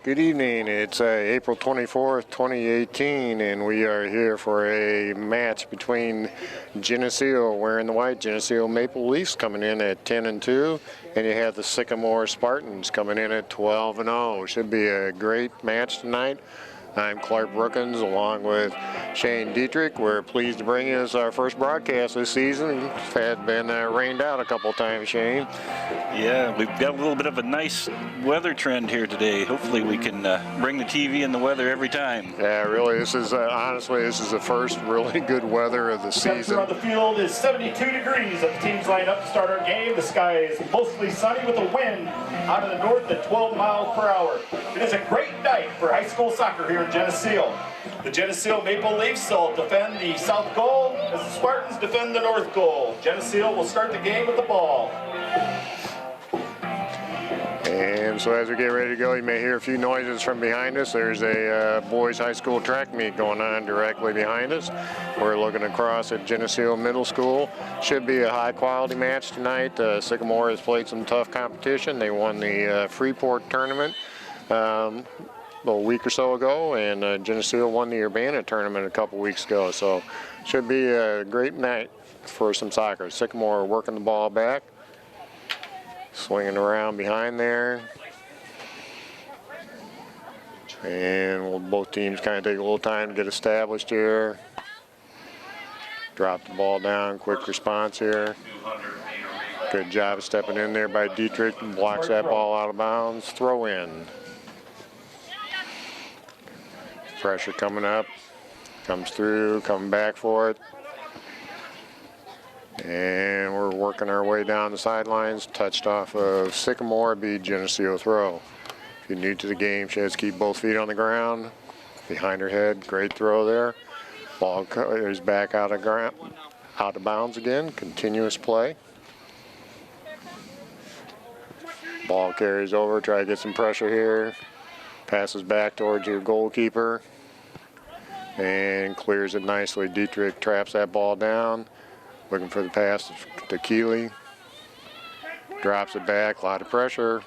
Good evening. It's April 24th, 2018, and we are here for a match between Geneseo, wearing the white, Geneseo Maple Leafs coming in at 10-2, and you have the Sycamore Spartans coming in at 12-0. Should be a great match tonight. I'm Clark Brookins along with Shane Dietrich. We're pleased to bring you our first broadcast this season. It's been rained out a couple times, Shane. Yeah, we've got a little bit of a nice weather trend here today. Hopefully we can bring the TV and the weather every time. Yeah, really, this is honestly, this is the first really good weather of the season. Temperature on the field is 72 degrees as the teams line up to start our game. The sky is mostly sunny with a wind out of the north at 12 miles per hour. It is a great night for high school soccer here in Geneseo. The Geneseo Maple Leafs will defend the south goal as the Spartans defend the north goal. Geneseo will start the game with the ball. And so as we get ready to go, you may hear a few noises from behind us. There's a boys high school track meet going on directly behind us. We're looking across at Geneseo Middle School. Should be a high quality match tonight. Sycamore has played some tough competition. They won the Freeport tournament a week or so ago, and Geneseo won the Urbana tournament a couple weeks ago. So should be a great night for some soccer. Sycamore working the ball back. Swinging around behind there. And both teams kind of take a little time to get established here. Drop the ball down, quick response here. Good job of stepping in there by Dietrich. Blocks that ball out of bounds. Throw in. Pressure coming up. Comes through, coming back for it. And we're working our way down the sidelines. Touched off of Sycamore, be Geneseo throw. If you're new to the game, she has to keep both feet on the ground. Behind her head, great throw there. Ball is back out of bounds again. Continuous play. Ball carries over, try to get some pressure here. Passes back towards your goalkeeper. And clears it nicely. Dietrich traps that ball down. Looking for the pass to Keeley. Drops it back, a lot of pressure.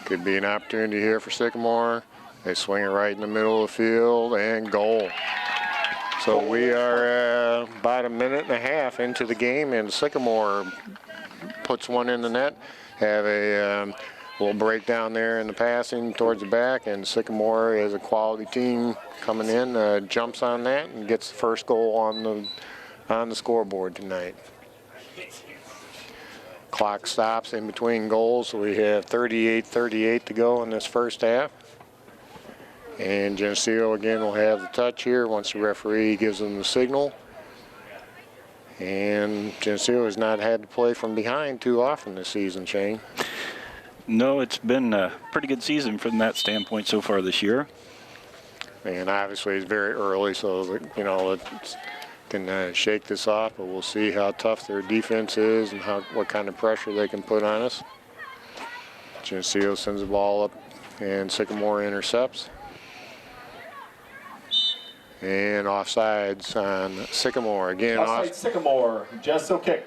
Could be an opportunity here for Sycamore. They swing it right in the middle of the field and goal. So we are about a minute and a half into the game, and Sycamore puts one in the net. Have a little breakdown there in the passing towards the back, and Sycamore is a quality team coming in, jumps on that and gets the first goal on the scoreboard tonight. Clock stops in between goals, so we have 38-38 to go in this first half. And Geneseo again will have the touch here once the referee gives them the signal. And Geneseo has not had to play from behind too often this season, Shane. No, it's been a pretty good season from that standpoint so far this year. And obviously it's very early, so it's can shake this off, but we'll see how tough their defense is and what kind of pressure they can put on us. Geneseo sends the ball up, and Sycamore intercepts. And offsides on Sycamore. Again, offside Sycamore, Geneseo kick.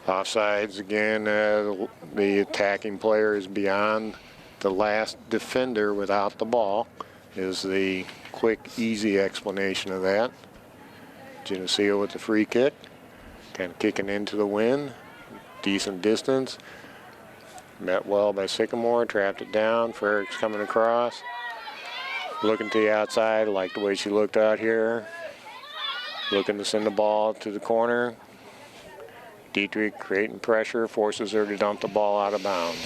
Offsides again, the attacking player is beyond the last defender without the ball, is the quick, easy explanation of that. Geneseo with the free kick, kind of kicking into the wind, decent distance. Met well by Sycamore, trapped it down. Frericks coming across. Looking to the outside, like the way she looked out here. Looking to send the ball to the corner. Dietrich creating pressure, forces her to dump the ball out of bounds.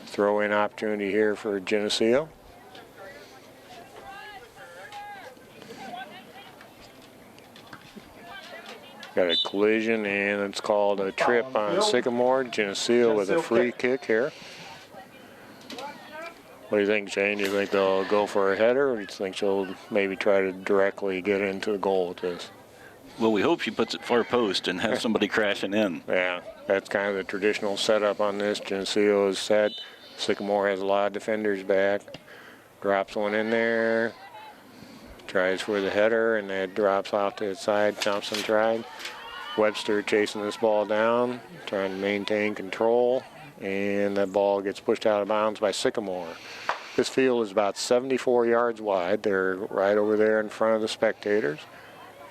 Throw in opportunity here for Geneseo. Got a collision, and it's called a trip on Sycamore. Geneseo with a free kick here. What do you think, Shane? Do you think they'll go for a header, or do you think she'll maybe try to directly get into the goal with this? Well, we hope she puts it far post and has somebody crashing in. Yeah, that's kind of the traditional setup on this. Geneseo is set. Sycamore has a lot of defenders back. Drops one in there. Tries for the header, and that drops off to the side. Thompson tried. Webster chasing this ball down, trying to maintain control. and that ball gets pushed out of bounds by Sycamore. This field is about 74 yards wide. They're right over there in front of the spectators,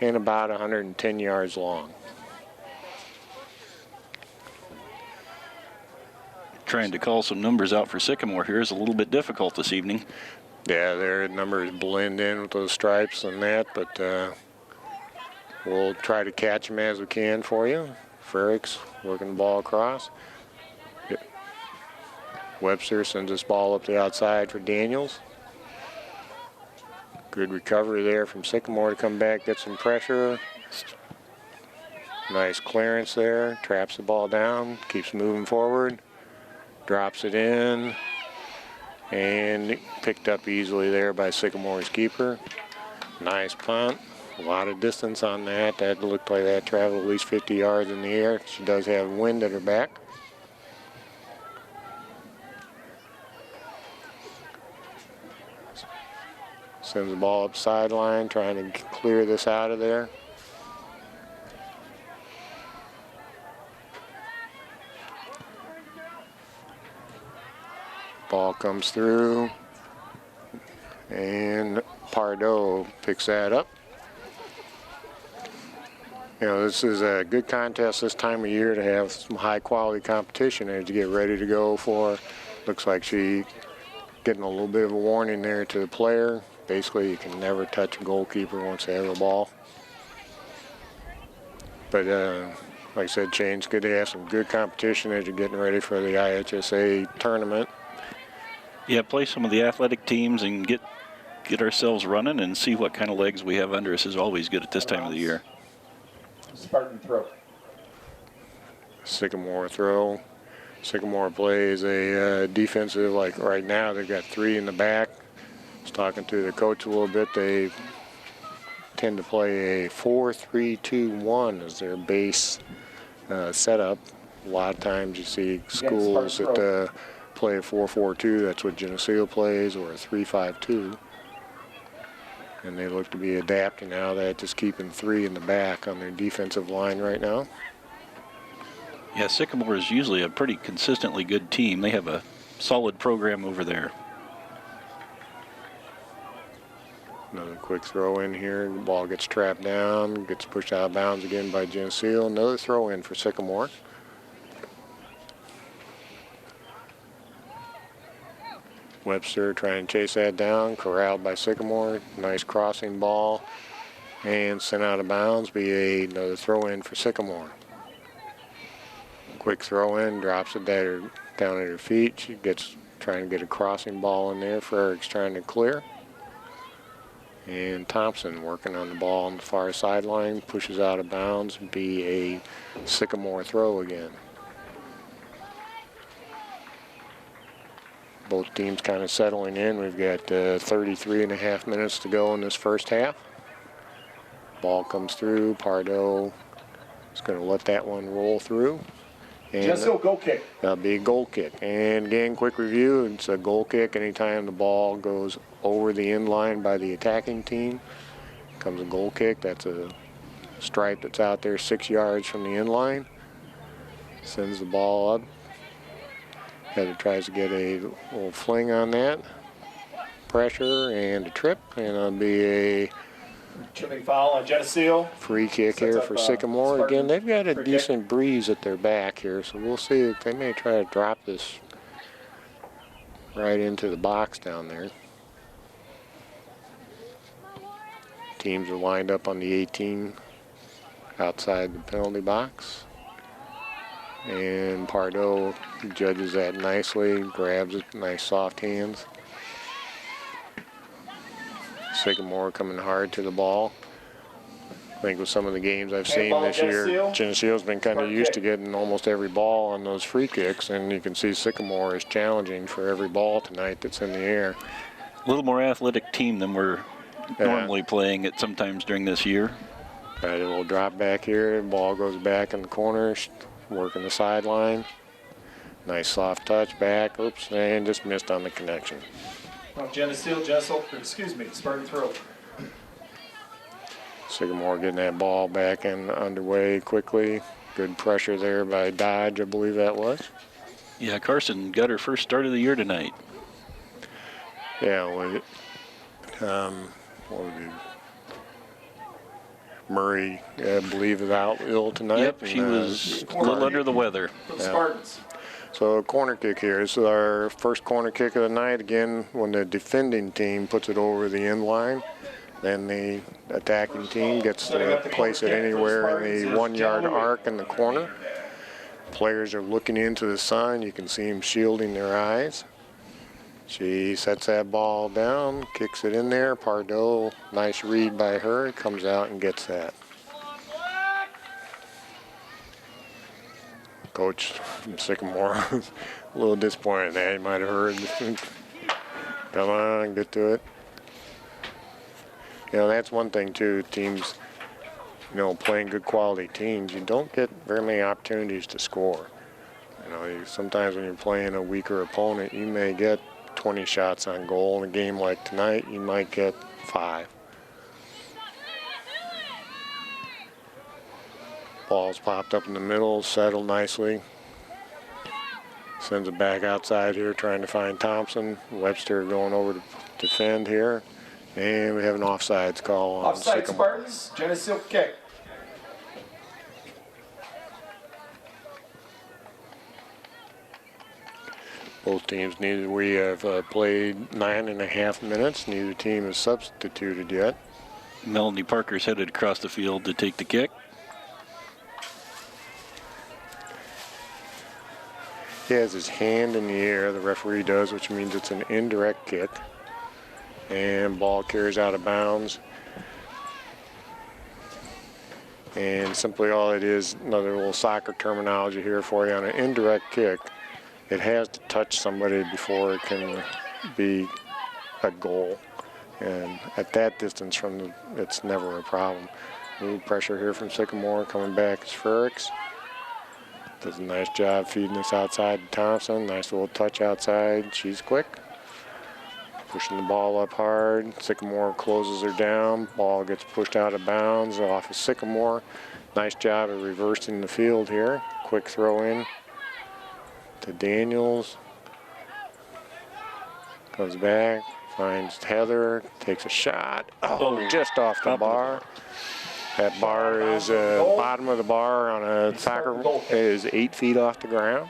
and about 110 yards long. Trying to call some numbers out for Sycamore here is a little bit difficult this evening. Yeah, their numbers blend in with those stripes and that, but we'll try to catch them as we can for you. Frerich's working the ball across. Webster sends this ball up the outside for Daniels. Good recovery there from Sycamore to come back, get some pressure. Nice clearance there, traps the ball down, keeps moving forward, drops it in, and picked up easily there by Sycamore's keeper. Nice punt, a lot of distance on that. That looked like that traveled at least 50 yards in the air. She does have wind at her back. Sends the ball up sideline, trying to clear this out of there. Ball comes through, and Pardo picks that up. You know, this is a good contest this time of year to have some high-quality competition as you get ready to go for. Looks like she getting a little bit of a warning there to the player. Basically, you can never touch a goalkeeper once they have a ball. But like I said, Shane, it's good to have some good competition as you're getting ready for the IHSA tournament. Yeah, play some of the athletic teams and get ourselves running and see what kind of legs we have under us is always good at this time of the year. Spartan throw. Sycamore throw. Sycamore plays a defensive, like right now they've got 3 in the back. I was talking to the coach a little bit. They tend to play a 4-3-2-1 as their base setup. A lot of times you see schools that play a 4-4-2. That's what Geneseo plays, or a 3-5-2. And they look to be adapting now that, just keeping 3 in the back on their defensive line right now. Yeah, Sycamore is usually a pretty consistently good team. They have a solid program over there. Another quick throw in here. The ball gets trapped down, gets pushed out of bounds again by Geneseo. Another throw in for Sycamore. Webster trying to chase that down, corralled by Sycamore. Nice crossing ball, and sent out of bounds. Another throw in for Sycamore. Quick throw in, drops it down at her feet. She gets trying to get a crossing ball in there. Frerich's trying to clear. And Thompson working on the ball on the far sideline, pushes out of bounds, be a Sycamore throw again. Both teams kind of settling in. We've got 33.5 minutes to go in this first half. Ball comes through. Pardo is going to let that one roll through. And Geneseo goal kick. That'll be a goal kick. And again, quick review, it's a goal kick anytime the ball goes over the end line by the attacking team. Comes a goal kick. That's a stripe that's out there 6 yards from the end line. Sends the ball up. Heather tries to get a little fling on that. Pressure and a trip, and it'll be a Tripping foul on Geneseo. free kick here for Sycamore. Again, they've got a decent breeze at their back here, so we'll see if they may try to drop this right into the box down there. Teams are lined up on the 18 outside the penalty box. And Pardo judges that nicely, grabs it, nice soft hands. Sycamore coming hard to the ball. I think with some of the games I've seen this year, Geneseo's been kind of used to getting almost every ball on those free kicks, and you can see Sycamore is challenging for every ball tonight that's in the air. A little more athletic team than we're normally playing at sometimes during this year. Right, a little drop back here, ball goes back in the corner, working the sideline. Nice soft touch back, oops, and just missed on the connection. Geneseo, Spartan throw. Sycamore getting that ball back and underway quickly. Good pressure there by Dodge, I believe that was. Yeah, Carson got her first start of the year tonight. Yeah, what would be Murray, I believe, is out ill tonight. Yep, she was a little under the weather. From Spartans. So corner kick here. This is our first corner kick of the night. Again, when the defending team puts it over the end line, then the attacking team gets to place it anywhere in the 1 yard arc in the corner. Players are looking into the sun. You can see them shielding their eyes. She sets that ball down, kicks it in there. Pardo, nice read by her, comes out and gets that. Coach from Sycamore a little disappointed in that. He might have heard. Come on, get to it. You know, that's one thing too, teams, you know, playing good quality teams, you don't get very many opportunities to score. You know, sometimes when you're playing a weaker opponent, you may get 20 shots on goal. In a game like tonight, you might get 5. Ball's popped up in the middle, settled nicely. Sends it back outside here, trying to find Thompson. Webster going over to defend here. And we have an offsides call on Offside Sycamore. Spartans, Geneseo kick. Both teams we have played 9.5 minutes. Neither team is substituted yet. Melanie Parker's headed across the field to take the kick. He has his hand in the air, the referee does, which means it's an indirect kick. And ball carries out of bounds. And simply all it is, another little soccer terminology here for you. On an indirect kick, it has to touch somebody before it can be a goal. And at that distance from it's never a problem. New pressure here from Sycamore. Coming back is Frericks. Does a nice job feeding this outside to Thompson. Nice little touch outside. She's quick. Pushing the ball up hard. Sycamore closes her down. Ball gets pushed out of bounds off of Sycamore. Nice job of reversing the field here. Quick throw in to Daniels. Comes back. Finds Heather. Takes a shot. Oh, just off the bar. That bar is bottom of the bar on a soccer is 8 feet off the ground.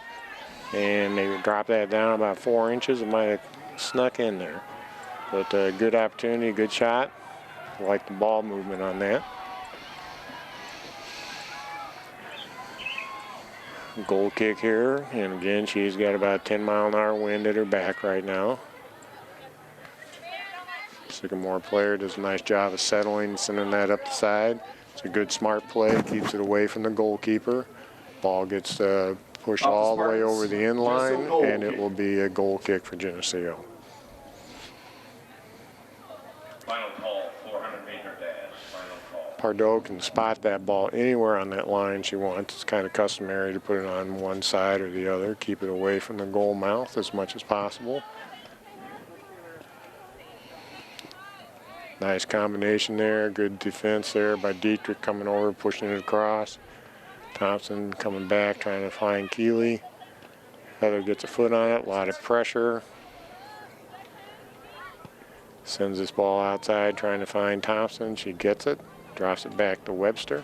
And they would drop that down about 4 inches. It might have snuck in there. But good opportunity, good shot. I like the ball movement on that. Goal kick here. And again, she's got about 10-mile-an-hour wind at her back right now. Sycamore player does a nice job of settling, sending that up the side. It's a good, smart play. Keeps it away from the goalkeeper. Ball gets pushed all the way over the end line, and it will be a goal kick for Geneseo. Final call, 400-meter dash. Final call. Pardo can spot that ball anywhere on that line she wants. It's kind of customary to put it on one side or the other. Keep it away from the goal mouth as much as possible. Nice combination there. Good defense there by Dietrich coming over, pushing it across. Thompson coming back, trying to find Keeley. Heather gets a foot on it. A lot of pressure. Sends this ball outside, trying to find Thompson. She gets it. Drops it back to Webster.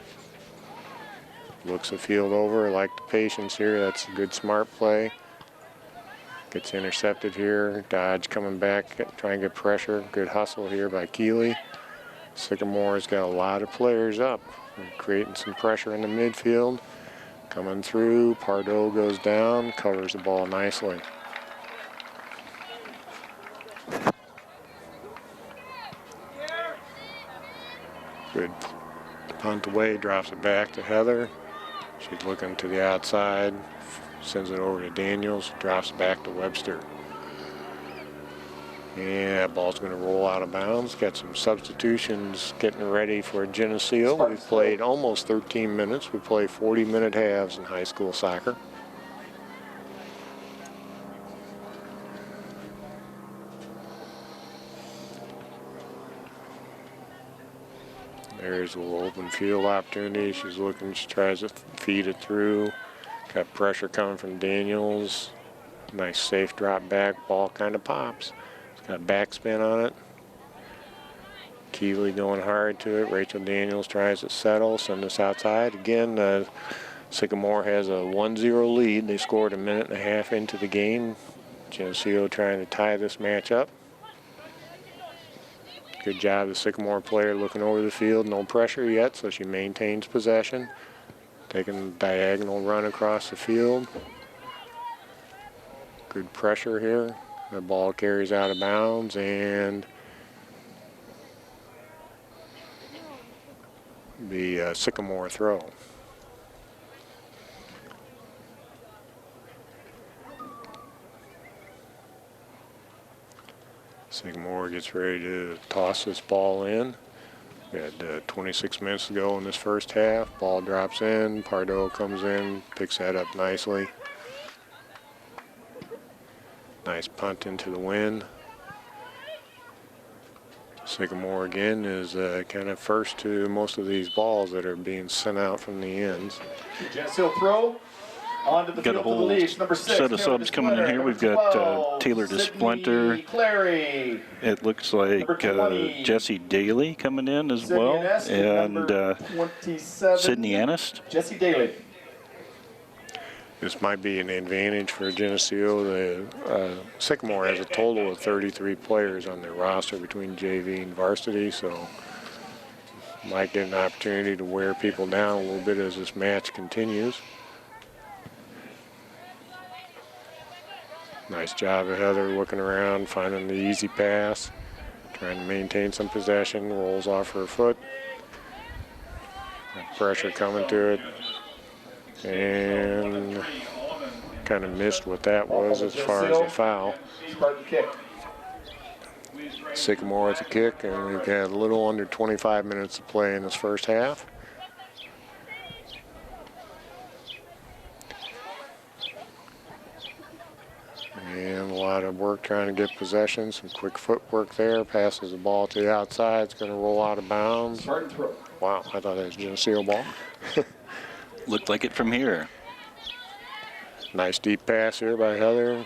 Looks the field over. Like the patience here. That's a good, smart play. Gets intercepted here. Dodge coming back, trying to get pressure. Good hustle here by Keeley. Sycamore's got a lot of players up. They're creating some pressure in the midfield. Coming through. Pardo goes down, covers the ball nicely. Good punt away, drops it back to Heather. She's looking to the outside. Sends it over to Daniels, drops back to Webster. And that ball's going to roll out of bounds. Got some substitutions getting ready for Geneseo. We've played almost 13 minutes. We play 40-minute halves in high school soccer. There's a little open field opportunity. She's looking, she tries to feed it through. Got pressure coming from Daniels. Nice safe drop back. Ball kind of pops. It's got backspin on it. Keeley going hard to it. Rachel Daniels tries to settle. Send this outside. Again, Sycamore has a 1-0 lead. They scored a minute and a half into the game. Geneseo trying to tie this match up. Good job, the Sycamore player looking over the field. No pressure yet, so she maintains possession. Taking a diagonal run across the field. Good pressure here. The ball carries out of bounds, and the Sycamore throw. Sycamore gets ready to toss this ball in. We had 26 minutes to go in this first half. Ball drops in. Pardo comes in, picks that up nicely. Nice punt into the wind. Sycamore again is kind of first to most of these balls that are being sent out from the ends. Geneseo throw onto the Got a field to the whole leash. Number 6. set of subs coming in here. We've got Taylor DeSplinter. Clary. It looks like Number 20. Jesse Daly coming in as Sydney well. Anest, And number 27. Sydney Anest. Jesse Daly. This might be an advantage for Geneseo. The Sycamore has a total of 33 players on their roster between JV and varsity, so might get an opportunity to wear people down a little bit as this match continues. Nice job of Heather looking around, finding the easy pass, trying to maintain some possession, rolls off her foot. Pressure coming to it. And kind of missed what that was as far as the foul. Spartan kick. Sycamore with the kick, and we've got a little under 25 minutes to play in this first half. And a lot of work trying to get possession, some quick footwork there. Passes the ball to the outside. It's going to roll out of bounds. Spartan throw. Wow, I thought that was a Geneseo ball. Looked like it from here. Nice deep pass here by Heather.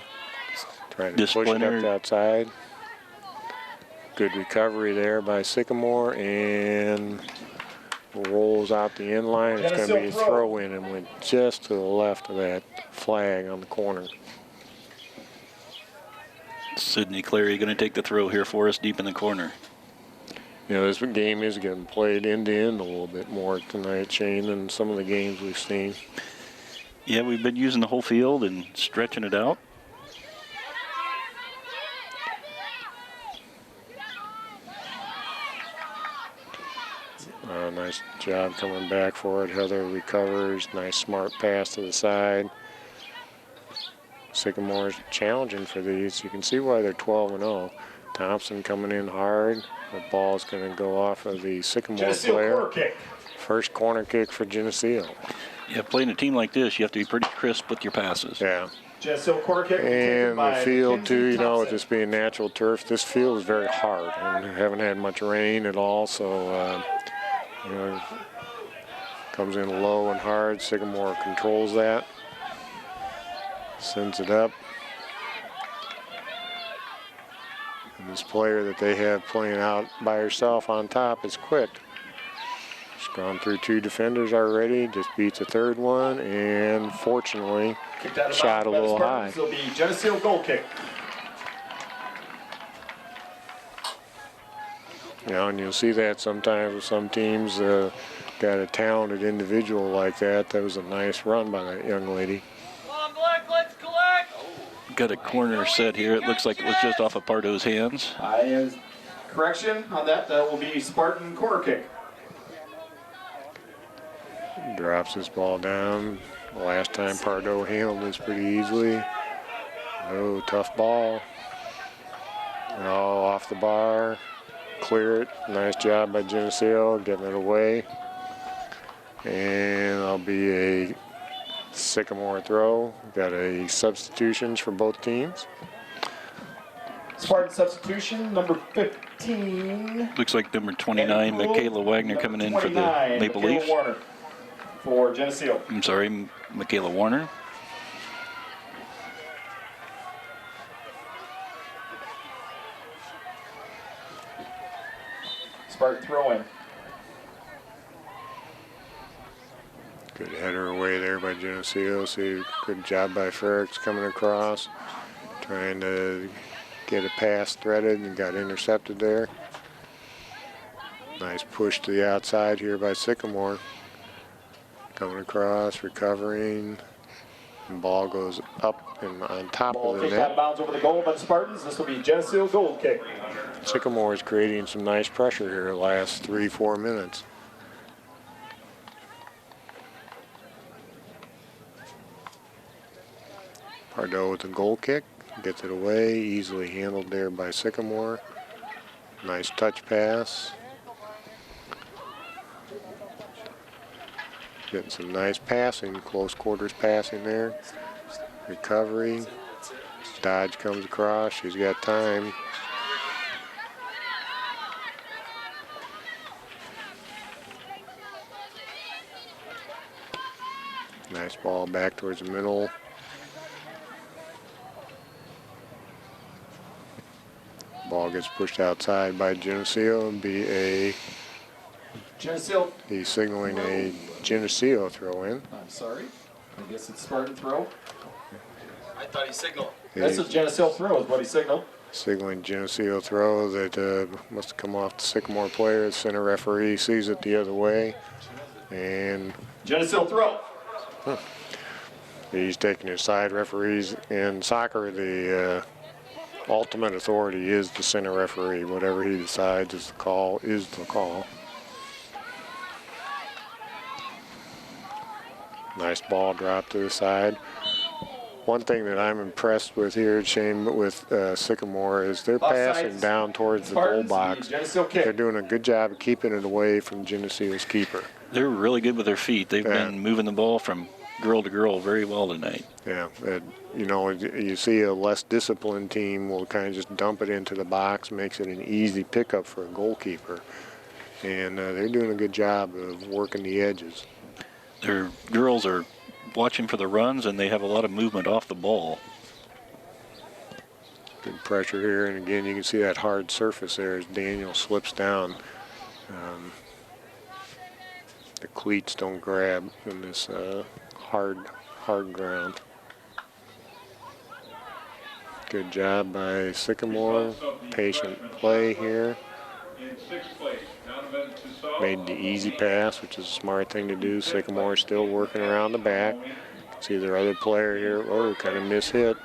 Trying to push it up DeSplinter. the outside. Good recovery there by Sycamore, and rolls out the end line. It's going to be a throw in and went just to the left of that flag on the corner. Sydney Clary going to take the throw here for us deep in the corner. You know, this game is getting played end to end a little bit more tonight, Shane, than some of the games we've seen. Yeah, we've been using the whole field and stretching it out. Nice job coming back for it. Heather recovers. Nice smart pass to the side. Sycamore's challenging for these. You can see why they're 12-0. Thompson coming in hard. The ball's going to go off of the Sycamore Geneseo player. corner kick. First corner kick for Geneseo. Yeah, playing a team like this, you have to be pretty crisp with your passes. Yeah. Geneseo corner kick. taken And by the field, Mackenzie too, you know, with Thompson. this being natural turf, this field is very hard. And we haven't had much rain at all, so, you know, comes in low and hard. Sycamore controls that. Sends it up. And this player that they have playing out by herself on top is Quick. She's gone through 2 defenders already, just beats a third one, and fortunately, Kicked out of shot a bounds by the little Spartans. high. It'll be Geneseo goal kick. You know, and you'll see that sometimes with some teams. Got a talented individual like that. That was a nice run by that young lady. Got a corner set here. It looks like it was just off of Pardo's hands. Correction on that. That will be Spartan corner kick. Drops this ball down. Last time Pardo handled this pretty easily. Oh, tough ball. Oh, off the bar. Clear it. Nice job by Geneseo getting it away. And that'll be a Sycamore throw. Got a substitutions for both teams. Spartan substitution, number 15. Looks like number 29, Michaela Wagner, coming in for the 29, Maple Michaela Leafs. Warner for Geneseo. I'm sorry, Michaela Warner. Spartan throw in. Good header away there by Geneseo. See, good job by Ferricks coming across, trying to get a pass threaded and got intercepted there. Nice push to the outside here by Sycamore. Coming across, recovering. And ball goes up and on top Ball of the kicked out of net. bounds over the goal by the Spartans. This will be Geneseo goal kick. Sycamore is creating some nice pressure here the last 3-4 minutes. Pardo with the goal kick. Gets it away. Easily handled there by Sycamore. Nice touch pass. Getting some nice passing, close quarters passing there. Recovery. Dodge comes across. She's got time. Nice ball back towards the middle. Ball gets pushed outside by Geneseo and be a Geneseo. he's signaling a Geneseo throw in. I'm sorry. I guess it's Spartan throw. I thought he signaled. That's a Geneseo throw is what he signaled. Signaling Geneseo throw that must have come off the Sycamore player. The center referee sees it the other way. And Geneseo throw. he's taking his side. Referees in soccer, the ultimate authority is the center referee. Whatever he decides is the call. Nice ball drop to the side. One thing that I'm impressed with here, Shane, with Sycamore is they're passing down towards the goal box. They're doing a good job of keeping it away from Geneseo's keeper. They're really good with their feet. They've been moving the ball from girl to girl very well tonight. Yeah, you see a less disciplined team will kind of just dump it into the box, makes it an easy pickup for a goalkeeper. And they're doing a good job of working the edges. Their girls are watching for the runs, and they have a lot of movement off the ball. Good pressure here, and again, you can see that hard surface there as Daniel slips down. The cleats don't grab in this hard ground. Good job by Sycamore. Patient play here. In sixth place, Donovan Tissot. Made the easy pass, which is a smart thing to do. Sycamore still working around the back. See their other player here. Oh, kind of mishit.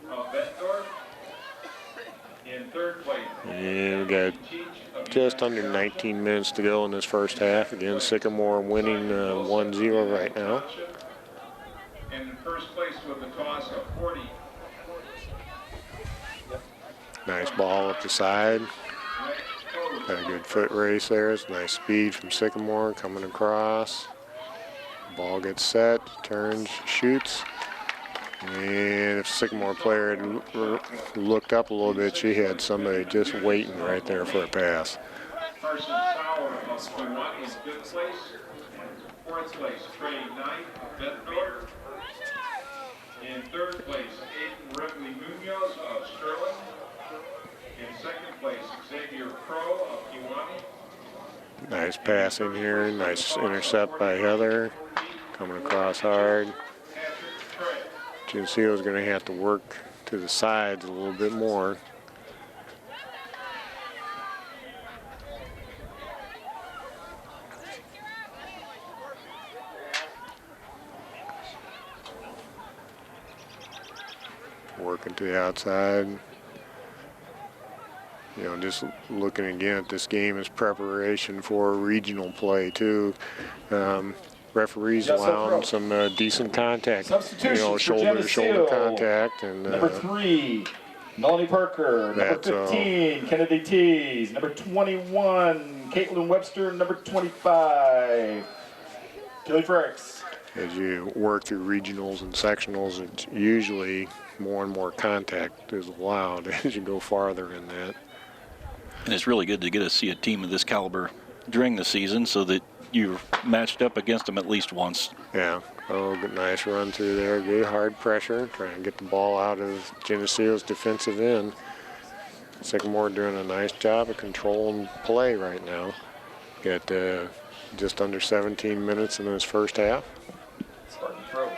Bettendorf. In third place. And we got just under 19 minutes to go in this first half. Again, Sycamore winning 1-0 right now. And in first place with a toss of 40. Nice ball up the side. Got a good foot race there. It's nice speed from Sycamore coming across. Ball gets set, turns, shoots. And if Sycamore player had looked up a little bit, she had somebody just waiting right there for a pass. Carson Sauer of Kiwanee in fifth place. Fourth place, Trey Knight of Bettendorf. In third place, Aiden Ripley Munoz of Sterling. In second place, Xavier Crow of Kiwanee. Nice passing here. Nice intercept by Heather. Coming across hard. Geneseo is going to have to work to the sides a little bit more. Working to the outside. You know, just looking again at this game as preparation for regional play too. Referees allowing some decent contact, shoulder to shoulder contact. And number 3, Melanie Parker. Number 15, Kennedy Tees. Number 21, Caitlin Webster. Number 25, Kelly Ferricks. As you work through regionals and sectionals, it's usually more and more contact is allowed as you go farther in that. And it's really good to get to see a team of this caliber during the season so that you're matched up against them at least once. Yeah. Oh, good, nice run through there. Good hard pressure. Trying to get the ball out of Geneseo's defensive end. Sycamore doing a nice job of controlling play right now. Got just under 17 minutes in this first half. Spartan throw.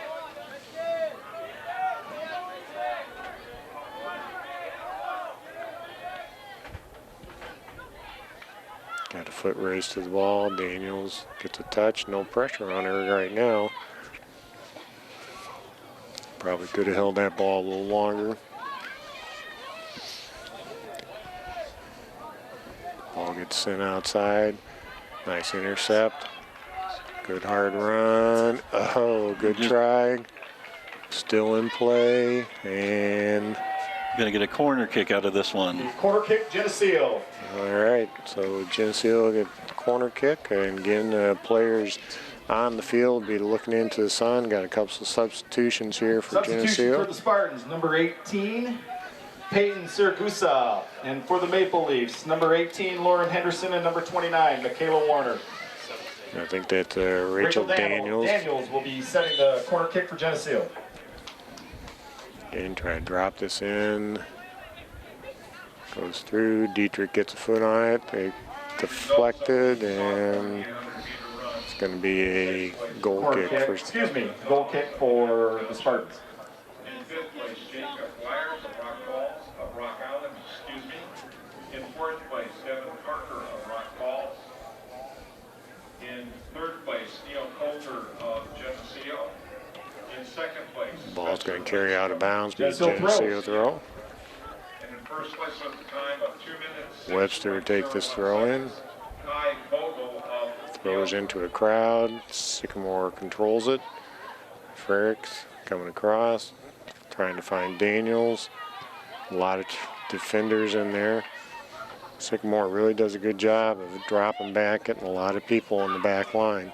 Got a foot race to the ball. Daniels gets a touch. No pressure on her right now. Probably could have held that ball a little longer. Ball gets sent outside. Nice intercept. Good hard run. Oh, good try. Still in play. And Going to get a corner kick out of this one. Corner kick, Geneseo. all right, so Geneseo get the corner kick, and again, players on the field be looking into the sun. Got a couple of substitutions here for Substitution Geneseo. for the Spartans, number 18, Peyton Siragusa. And for the Maple Leafs, number 18, Lauren Henderson, and number 29, Michaela Warner. I think that Rachel Daniels will be setting the corner kick for Geneseo. again try to drop this in. Goes through. Dietrich gets a foot on it. They deflected, and it's going to be a goal Corner kick. Goal kick for the Spartans. In fifth place, Jacob Wires of Rock Falls, of Rock Island, In fourth place, Devin Parker of Rock Falls. In third place, Neil Coulter of Geneseo. In second place, Ball's going to carry out of bounds. Be Geneseo Geneseo throw. and in first place with a time of 2 minutes. Webster would take this throw in. Kai Vogel of Throws into a crowd. Sycamore controls it. Frericks coming across, trying to find Daniels. A lot of defenders in there. Sycamore really does a good job of dropping back, getting a lot of people on the back line,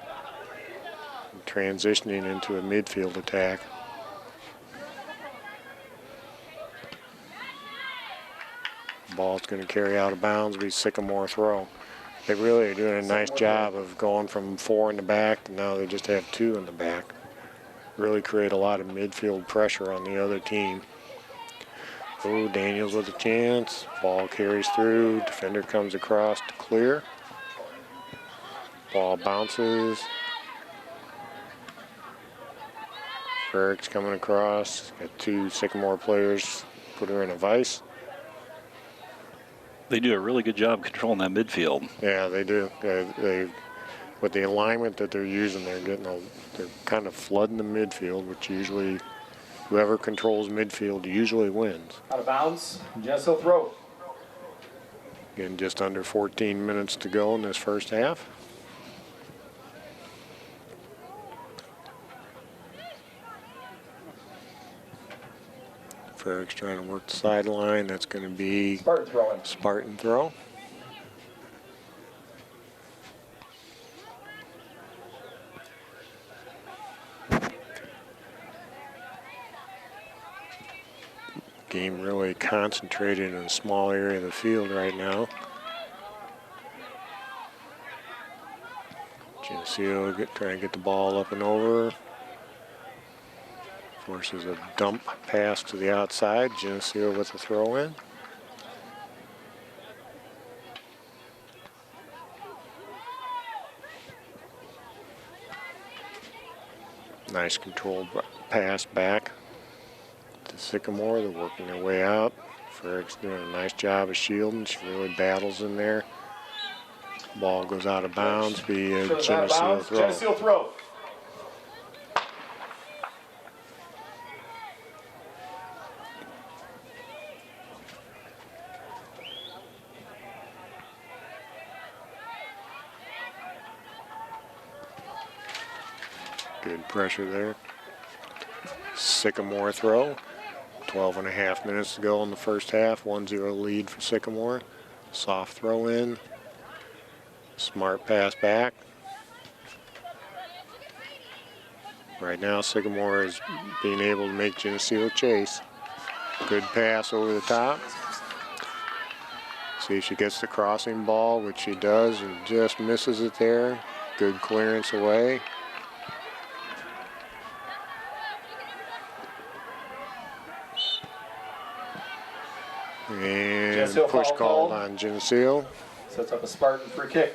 and transitioning into a midfield attack. Ball's going to carry out of bounds, be Sycamore throw. They really are doing a nice job of going from 4 in the back to now they just have 2 in the back. Really create a lot of midfield pressure on the other team. Oh, Daniels with a chance. Ball carries through. Defender comes across to clear. Ball bounces. Frericks coming across. Got 2 Sycamore players put her in a vise. They do a really good job controlling that midfield. Yeah, they do. They with the alignment that they're using, they're kind of flooding the midfield, which usually whoever controls midfield usually wins. Out of bounds, Geneseo throw. Again, just under 14 minutes to go in this first half. Frericks trying to work the sideline. That's going to be Spartan throwing. Spartan throw. Game really concentrated in a small area of the field right now. Geneseo trying to get the ball up and over. Forces a dump pass to the outside. Geneseo with a throw in. Nice controlled pass back to Sycamore. They're working their way out. Frericks doing a nice job of shielding. She really battles in there. Ball goes out of bounds. Be a Geneseo throw. Geneseo throw. Good pressure there. Sycamore throw. 12.5 minutes to go in the first half. 1-0 lead for Sycamore. Soft throw in. Smart pass back. Right now, Sycamore is being able to make Geneseo chase. Good pass over the top. See if she gets the crossing ball, which she does, and just misses it there. Good clearance away. And Geneseo push foul called called. on Geneseo. Sets up a Spartan free kick.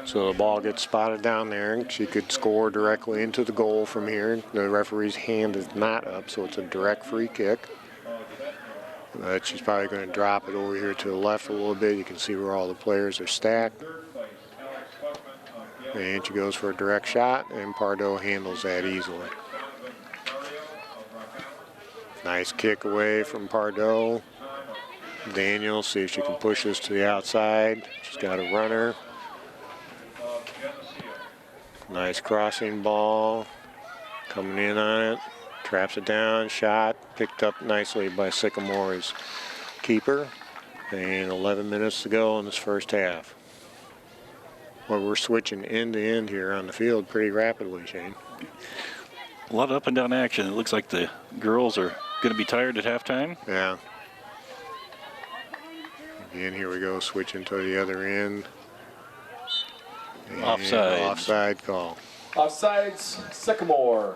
So the ball gets spotted down there, and she could score directly into the goal from here. The referee's hand is not up, so it's a direct free kick. But she's probably going to drop it over here to the left a little bit. You can see where all the players are stacked. And she goes for a direct shot, and Pardo handles that easily. Nice kick away from Pardo. Daniel, see if she can push this to the outside. She's got a runner. Nice crossing ball. Coming in on it. Traps it down. Shot. Picked up nicely by Sycamore's keeper. And 11 minutes to go in this first half. Well, we're switching end to end here on the field pretty rapidly, Shane. A lot of up and down action. It looks like the girls are going to be tired at halftime. Yeah. Again, here we go, switching to the other end. And Offside. Offside call. Offsides, Sycamore.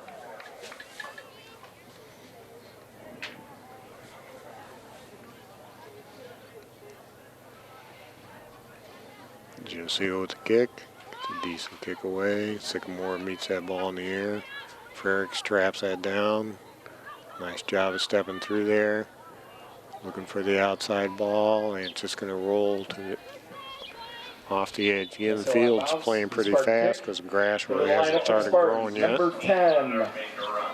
Geneseo with the kick. It's a decent kick away. Sycamore meets that ball in the air. Frericks traps that down. Nice job of stepping through there. Looking for the outside ball, and it's just going to roll to off the edge. Again, the field's playing pretty fast because the grass really hasn't started growing yet. Number 10,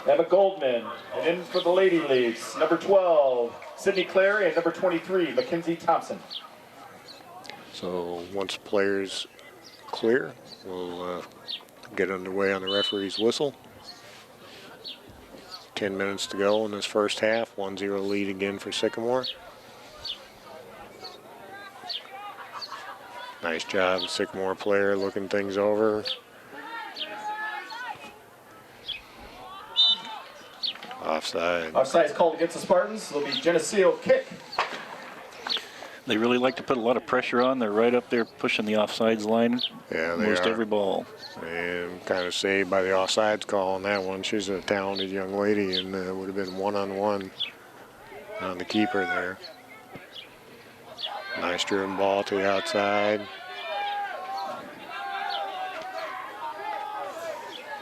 Emma Goldman. And in for the Lady Leagues, number 12, Sydney Clary, and number 23, Mackenzie Thompson. So once players clear, we'll get underway on the referee's whistle. 10 minutes to go in this first half. 1-0 lead again for Sycamore. Nice job, Sycamore player looking things over. Offside. Offside is called against the Spartans. It'll be Geneseo kick. They really like to put a lot of pressure on. They're right up there pushing the offsides line Yeah, they most are. every ball. And kind of saved by the offsides call on that one. She's a talented young lady, and would have been one-on-one on the keeper there. Nice driven ball to the outside.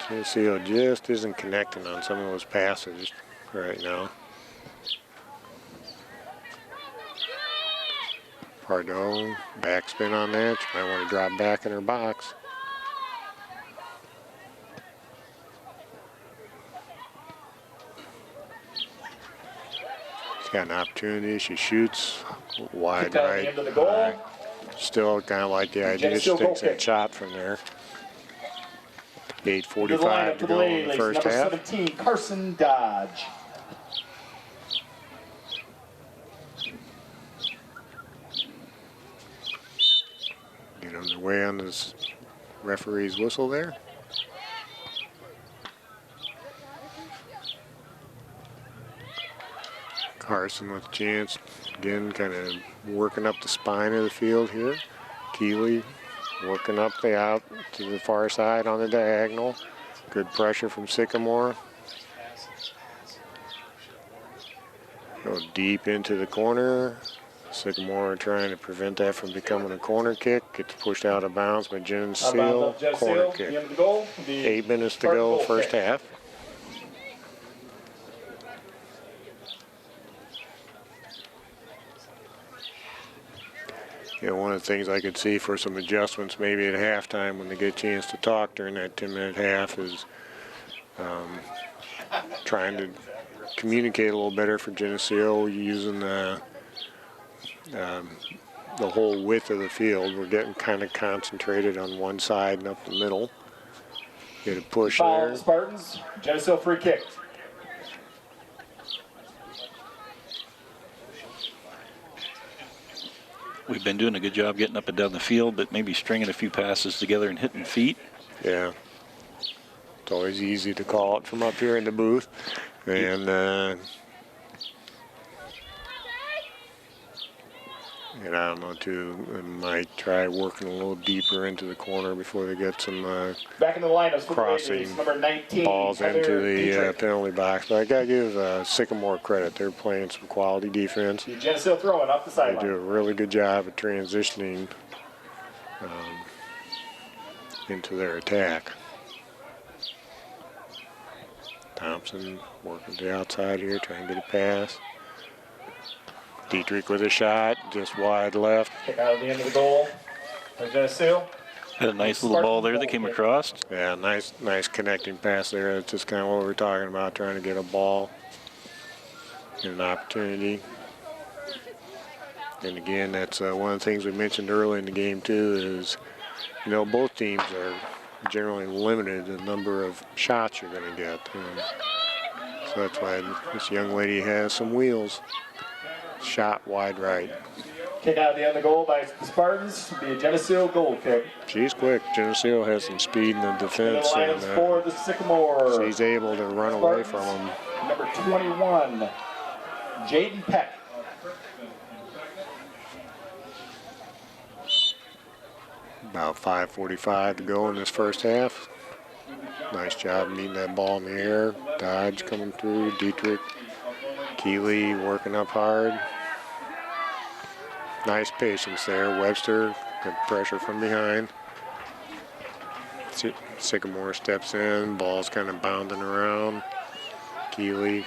Geneseo just isn't connecting on some of those passes right now. Pardo, backspin on that. She might want to drop back in her box. She's got an opportunity. She shoots wide Kick out right. the end of the goal. Still kind of like the idea. Geneseo goal Sticks and kick. shot from there. To the 8:45 lineup to for the go in Lady the Leagues, first number half. 17, Carson Dodge. Get underway on this referee's whistle there. Carson with a chance. Again, kind of working up the spine of the field here. Keeley working up the out to the far side on the diagonal. Good pressure from Sycamore. Go deep into the corner. Sycamore trying to prevent that from becoming a corner kick. Gets pushed out of bounds by Geneseo. Corner The kick. end of the goal. The 8 minutes to Spartan go, goal first kick. half. You know, one of the things I could see for some adjustments maybe at halftime when they get a chance to talk during that 10-minute half is trying to communicate a little better for Geneseo using the whole width of the field. We're getting kind of concentrated on one side and up the middle. Get a push Foul there. the Spartans. Geneseo free kick. We've been doing a good job getting up and down the field, but maybe stringing a few passes together and hitting feet. Yeah. It's always easy to call it from up here in the booth. And And I don't know, too, they might try working a little deeper into the corner before they get some Back in the lineups for the crossing Ladies, number 19, balls Heather into the Dietrich. penalty box. But I got to give Sycamore credit. They're playing some quality defense. The Geneseo throwing off the They sideline. do a really good job of transitioning into their attack. Thompson working to the outside here, trying to get a pass. Dietrich with a shot, just wide left. Kick out of the end of the goal for Geneseo. Had a nice little ball there that came across. Yeah, nice connecting pass there. That's just kind of what we're talking about, trying to get a ball and an opportunity. And again, that's one of the things we mentioned early in the game too is, you know, both teams are generally limited in the number of shots you're going to get. And so that's why this young lady has some wheels. Shot wide right. Kick out of the end of the goal by the Spartans. It'll be a Geneseo goal kick. She's quick. Geneseo has some speed in the In the defense. lineups for the Sycamore. She's able to run away from them. Number 21, Jaden Peck. About 5:45 to go in this first half. Nice job meeting that ball in the air. Dodge coming through. Dietrich, Keeley working up hard. Nice patience there. Webster, good pressure from behind. Sycamore steps in. Ball's kind of bounding around. Keeley,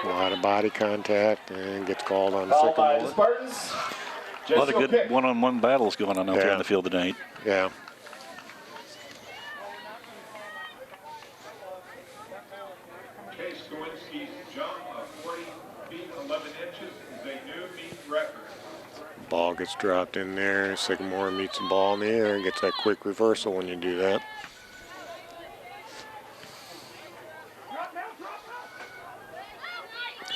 a lot of body contact and gets called on Foul by the Sycamore. Spartans. A lot of Geneseo good kick. one-on-one battles going on out there Yeah. on the field tonight. Yeah. Case Gowinski's jump of 40 feet 11 inches is a new meet record. Ball gets dropped in there. Sycamore meets the ball in the air and gets that quick reversal when you do that.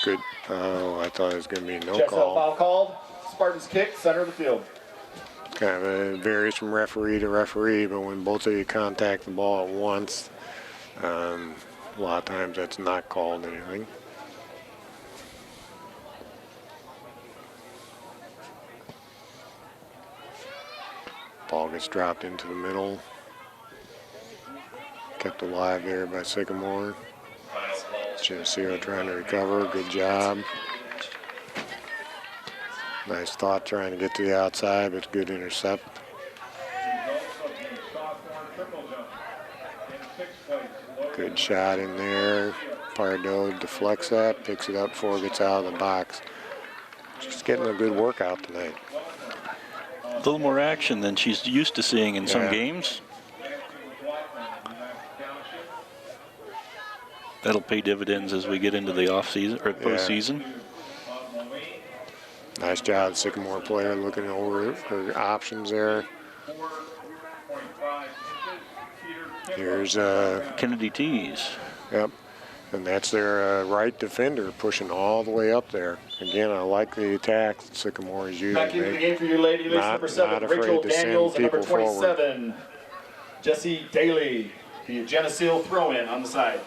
Good. Oh, I thought it was going to be a no Geneseo call. foul called. Spartans kick, center of the field. Kind of varies from referee to referee, but when both of you contact the ball at once, a lot of times that's not called anything. Ball gets dropped into the middle. Kept alive there by Sycamore. Geneseo trying to recover. Good job. Nice thought trying to get to the outside, but good intercept. Good shot in there. Pardo deflects that, picks it up before it gets out of the box. Just getting a good workout tonight. A little more action than she's used to seeing in some Yeah. games. That'll pay dividends as we get into the off-season or postseason. Nice job, Sycamore player looking over her options there. Here's Kennedy tees. yep, and that's their right defender pushing all the way up there. Again, I like the attack that Sycamore is using. Back into the game for your lady. Lace Not- number 7, not afraid Rachel to send Daniels, and number people forward. 27, Jesse Daly. The Geneseo throw-in on the side.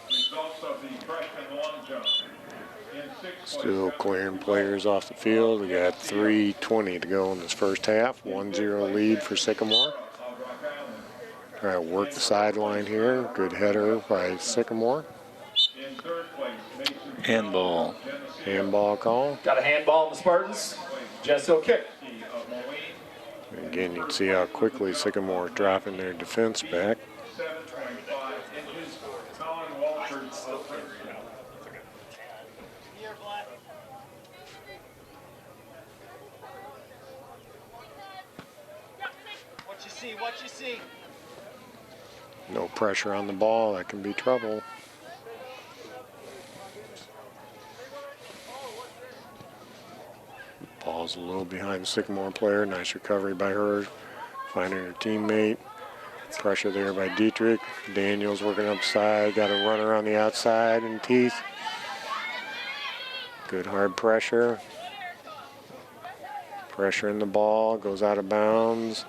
Results of the freshman long jump. In sixth place, Still clearing players off the field. We got 3:20 to go in this first half. 1-0 lead for Sycamore. Try to work the sideline here. Good header by Sycamore. in third place, Mason Handball. Handball call. Got a handball on the Spartans. Geneseo kick. of Moline, Again, you can see how quickly Sycamore is dropping their defense back. 7.5 inches. Colin Walford of third. What you see? What you see? No pressure on the ball. That can be trouble. Ball's a little behind the Sycamore player. Nice recovery by her. Finding her teammate. Pressure there by Dietrich. Daniels working upside. Got a runner on the outside and teeth. Good hard pressure. Pressure in the ball. Goes out of bounds.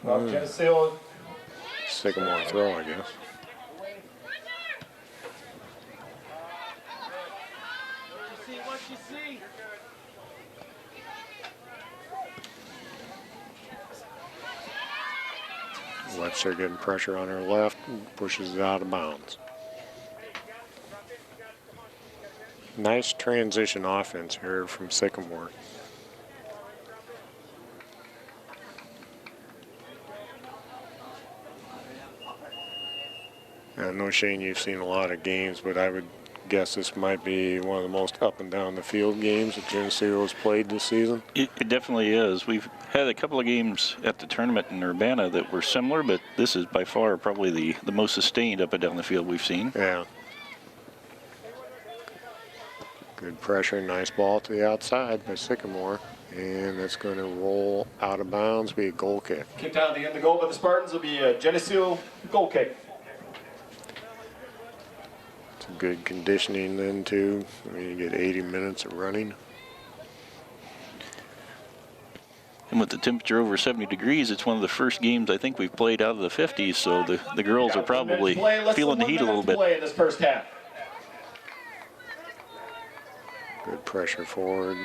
Well, Geneseo Sycamore throw, I guess. What you see? What you see? Webster getting pressure on her left, pushes it out of bounds. Nice transition offense here from Sycamore. I know, Shane, you've seen a lot of games, but I would guess this might be one of the most up and down the field games that Geneseo has played this season. It definitely is. We've had a couple of games at the tournament in Urbana that were similar, but this is by far probably the most sustained up and down the field we've seen. Yeah. Good pressure, nice ball to the outside by Sycamore. And that's going to roll out of bounds, be a goal kick. Kicked out at the end of the goal by the Spartans will be a Geneseo goal kick. Good conditioning then too. I mean, you get 80 minutes of running. And with the temperature over 70 degrees, it's one of the first games I think we've played out of the 50s, so the girls are probably feeling the heat a little bit. Play in this first half. Good pressure forward.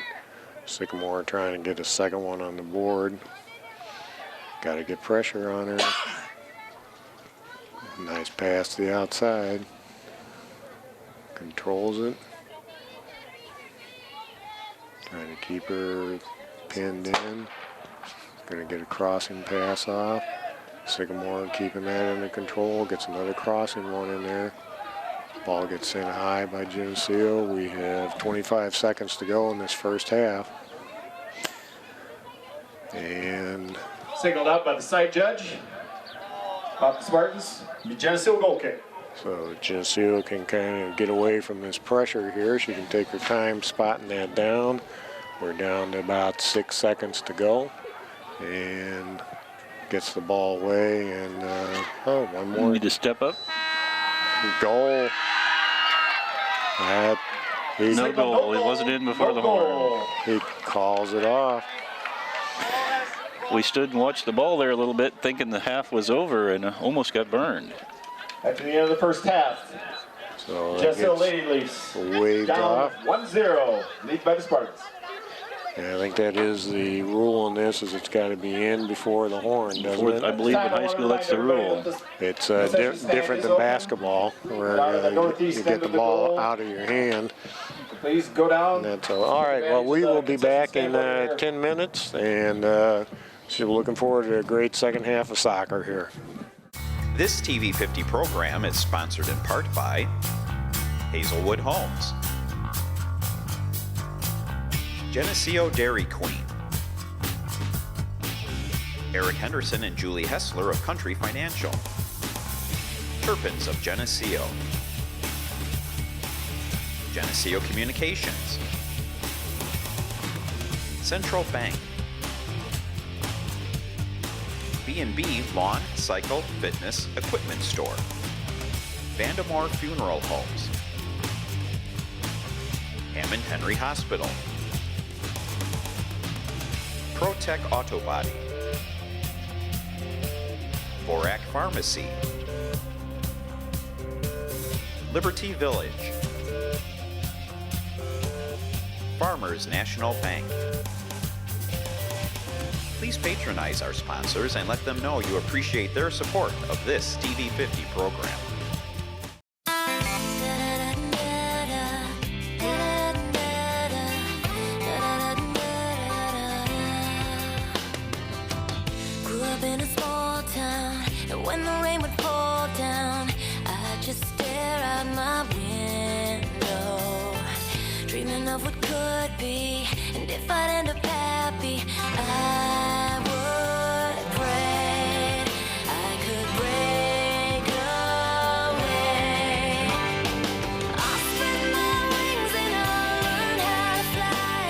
Sycamore trying to get a second one on the board. Got to get pressure on her. Nice pass to the outside. Controls it. Trying to keep her pinned in. Going to get a crossing pass off. Sycamore keeping that under control. Gets another crossing one in there. Ball gets sent high by Geneseo. We have 25 seconds to go in this first half. And Signaled out by the side judge. Off the Spartans. Be Geneseo goal kick. so Geneseo can kind of get away from this pressure here. She can take her time spotting that down. We're down to about 6 seconds to go. And gets the ball away. And, one more. Need to step up. Goal. No goal. It wasn't in before the horn. He calls it off. We stood and watched the ball there a little bit, thinking the half was over, and almost got burned. After the end of the first half, So that Geneseo gets Lady Leafs waved down off. 1-0, lead by the Spartans. And I think that is the rule on this, is it's got to be in before the horn, doesn't it? I believe in high school that's the rule. It's different than basketball, where you get the ball out of your hand. Please go down. And that's all right, well, we will be back in 10 minutes, and so we're looking forward to a great second half of soccer here. This TV 50 program is sponsored in part by Hazelwood Homes, Geneseo Dairy Queen, Eric Henderson and Julie Hessler of Country Financial, Turpins of Geneseo, Geneseo Communications, Central Bank, B&B Lawn, Cycle, Fitness, Equipment Store, Vandemore Funeral Homes, Hammond Henry Hospital, ProTech Auto Body, Borac Pharmacy, Liberty Village, Farmers National Bank. Please patronize our sponsors and let them know you appreciate their support of this TV50 program. Grew up in a small town, and when the rain would pour down, I'd just stare out my window, dreaming of what could be, and if I'd end up happy, I would pray I could break away. I'll spread my wings and I'll learn how to fly.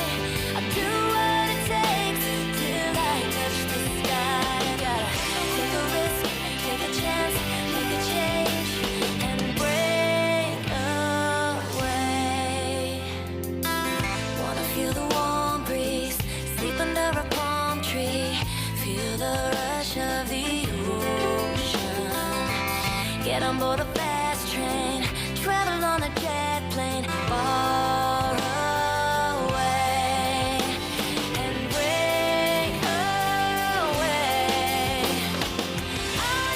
I'll do what it takes till I touch the sky. Gotta take a risk, take a chance, make a change, and break away. Wanna feel the warm breeze, sleep under a palm tree, feel the rush of the ocean, get on board a fast train, travel on a jet plane far away, and break away. Out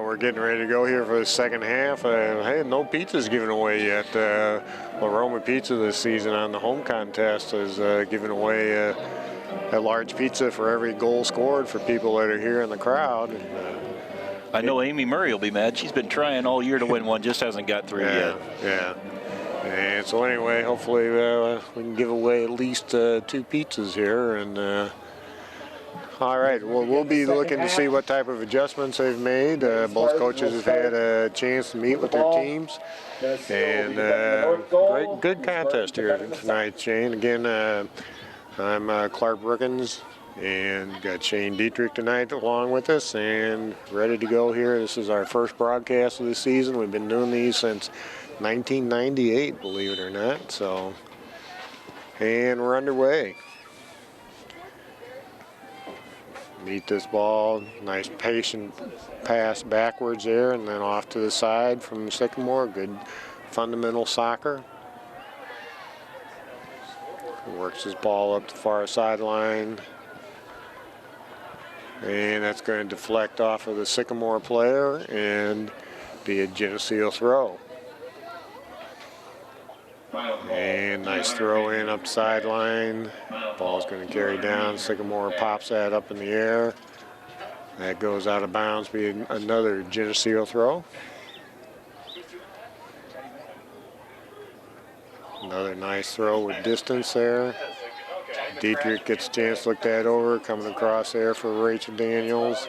we're getting ready to go here for the second half. Hey, no pizza's given away yet. La Roma Pizza this season on the home contest is giving away a large pizza for every goal scored for people that are here in the crowd. And, I know Amy Murray will be mad. She's been trying all year to win one, just hasn't got through yet. Yeah. And so anyway, hopefully we can give away at least 2 pizzas here. And all right, well, we'll be looking to see what type of adjustments they've made. Both coaches have had a chance to meet with their teams. And good contest here tonight, Shane. Again, I'm Clark Brookins. And got Shane Dietrich tonight along with us and ready to go here. This is our first broadcast of the season. We've been doing these since 1998, believe it or not. So, and we're underway. Meet this ball, nice patient pass backwards there and then off to the side from Sycamore. Good fundamental soccer. Works his ball up the far sideline. And that's going to deflect off of the Sycamore player and be a Geneseo throw. And nice throw in up the sideline. Ball's going to carry down. Sycamore pops that up in the air. That goes out of bounds, be another Geneseo throw. Another nice throw with distance there. Dietrich gets a chance to look that over, coming across there for Rachel Daniels.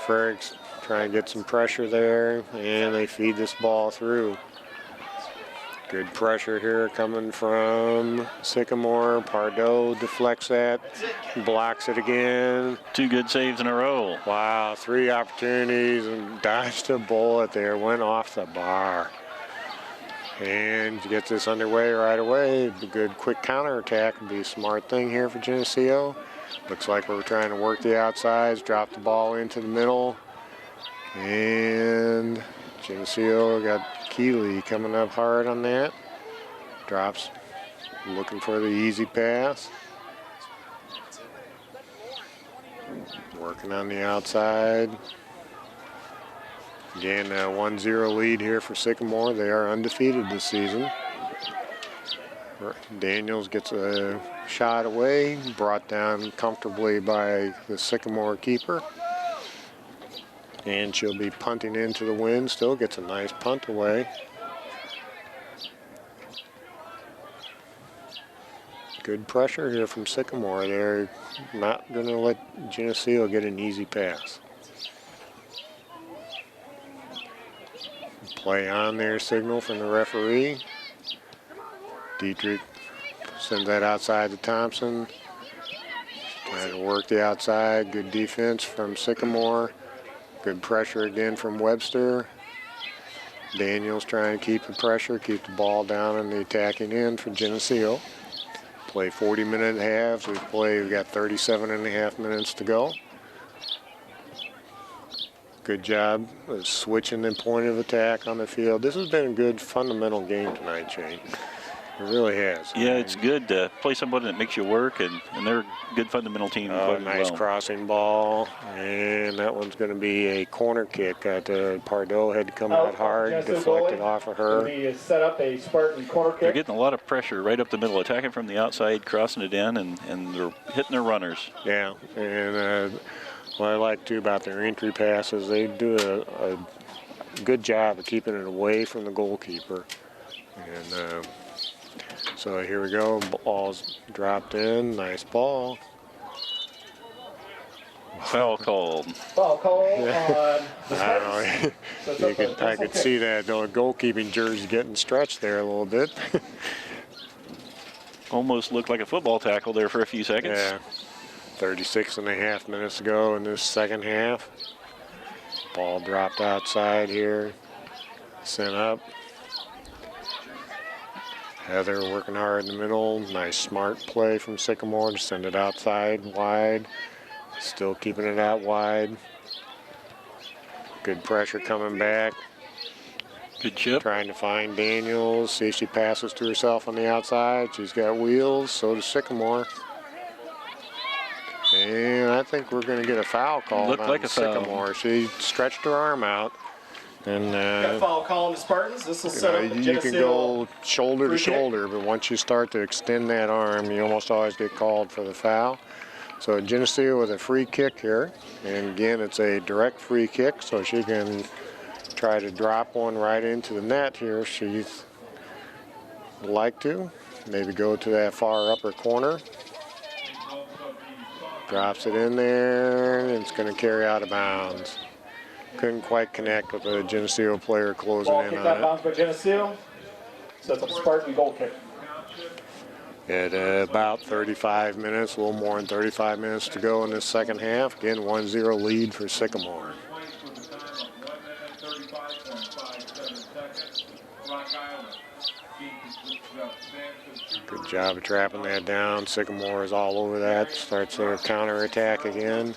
Frericks trying to get some pressure there, and they feed this ball through. Good pressure here coming from Sycamore. Pardo deflects that, blocks it again. 2 good saves in a row. Wow, 3 opportunities and dodged a bullet there, went off the bar. And to get this underway right away, a good quick counterattack would be a smart thing here for Geneseo. Looks like we're trying to work the outsides, drop the ball into the middle. And Geneseo got Keeley coming up hard on that. Drops, looking for the easy pass. Working on the outside. Again, a 1-0 lead here for Sycamore. They are undefeated this season. Daniels gets a shot away, brought down comfortably by the Sycamore keeper. And she'll be punting into the wind. Still gets a nice punt away. Good pressure here from Sycamore. They're not going to let Geneseo get an easy pass. Play on there signal from the referee. Dietrich sends that outside to Thompson. Trying to work the outside. Good defense from Sycamore. Good pressure again from Webster. Daniels trying to keep the pressure, keep the ball down in the attacking end for Geneseo. Play 40-minute halves. We've got 37.5 minutes to go. Good job of switching the point of attack on the field. This has been a good fundamental game tonight, Shane. It really has. Yeah, it's good to play somebody that makes you work, and they're a good fundamental team. Nice crossing ball, and that one's going to be a corner kick. Pardo had to come out hard, deflected off of her. Set up a Spartan corner kick. They're getting a lot of pressure right up the middle, attacking from the outside, crossing it in, and they're hitting their runners. Yeah, and what I like too about their entry passes, they do a good job of keeping it away from the goalkeeper. And so here we go, ball's dropped in, nice ball. Foul called. Foul call on the I don't know. I could see that goalkeeping jersey getting stretched there a little bit. Almost looked like a football tackle there for a few seconds. Yeah. 36.5 minutes to go in this second half. Ball dropped outside here. Sent up. Heather working hard in the middle. Nice smart play from Sycamore to send it outside wide. Still keeping it out wide. Good pressure coming back. Good chip. Trying to find Daniels. See if she passes to herself on the outside. She's got wheels. So does Sycamore. And I think we're going to get a foul call Looked on like a foul. Sycamore. She stretched her arm out. And Got a foul call on the Spartans. This will set up the you Geneseo. can go shoulder to free kick. shoulder, but once you start to extend that arm, you almost always get called for the foul. So Geneseo with a free kick here. And again, it's a direct free kick, so she can try to drop one right into the net here. She'd like to. Maybe go to that far upper corner. Drops it in there, and it's going to carry out of bounds. Couldn't quite connect with the Geneseo player closing Ball in kicked out of on bounds by Geneseo. Sets up Spartan goal kick. it. At about 35 minutes, a little more than 35 minutes to go in this second half. Again, 1-0 lead for Sycamore. Good job of trapping that down. Sycamore is all over that. Starts their counterattack again.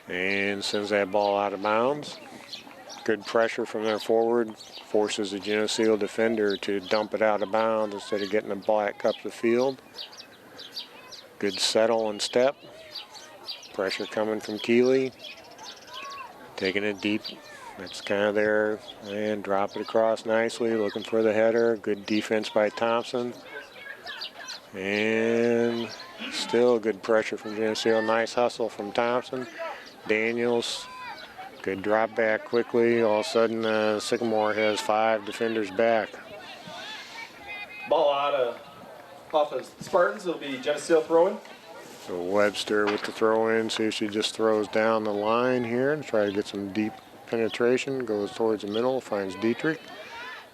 And sends that ball out of bounds. Good pressure from their forward. Forces the Geneseo defender to dump it out of bounds instead of getting it back up the field. Good settle and step. Pressure coming from Keeley. Taking it deep. That's kind of there. And drop it across nicely. Looking for the header. Good defense by Thompson. And still good pressure from Geneseo. Nice hustle from Thompson. Daniels. Good drop back quickly. All of a sudden, Sycamore has 5 defenders back. Ball off of Spartans. It'll be Geneseo throwing. So Webster with the throw in. See if she just throws down the line here and try to get some deep penetration. Goes towards the middle. Finds Dietrich.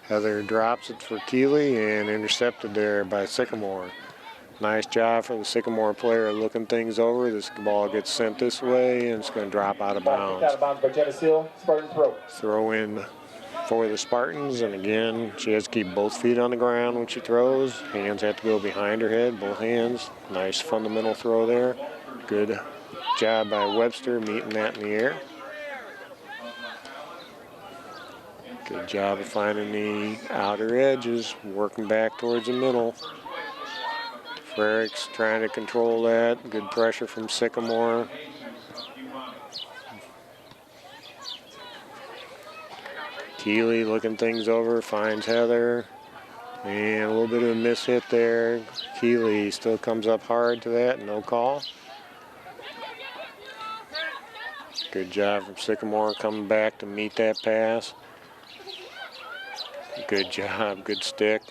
Heather drops it for Keeley and intercepted there by Sycamore. Nice job from the Sycamore player looking things over. This ball gets sent this way and it's going to drop out of Ball kicked out bounds. of bounds by Geneseo. Spartan throw. Throw in for the Spartans, and again, she has to keep both feet on the ground when she throws. Hands have to go behind her head, both hands. Nice fundamental throw there. Good job by Webster meeting that in the air. Good job of finding the outer edges, working back towards the middle. Frericks trying to control that. Good pressure from Sycamore. Keeley looking things over, finds Heather. And a little bit of a miss hit there. Keeley still comes up hard to that, no call. Good job from Sycamore coming back to meet that pass. Good job, good stick.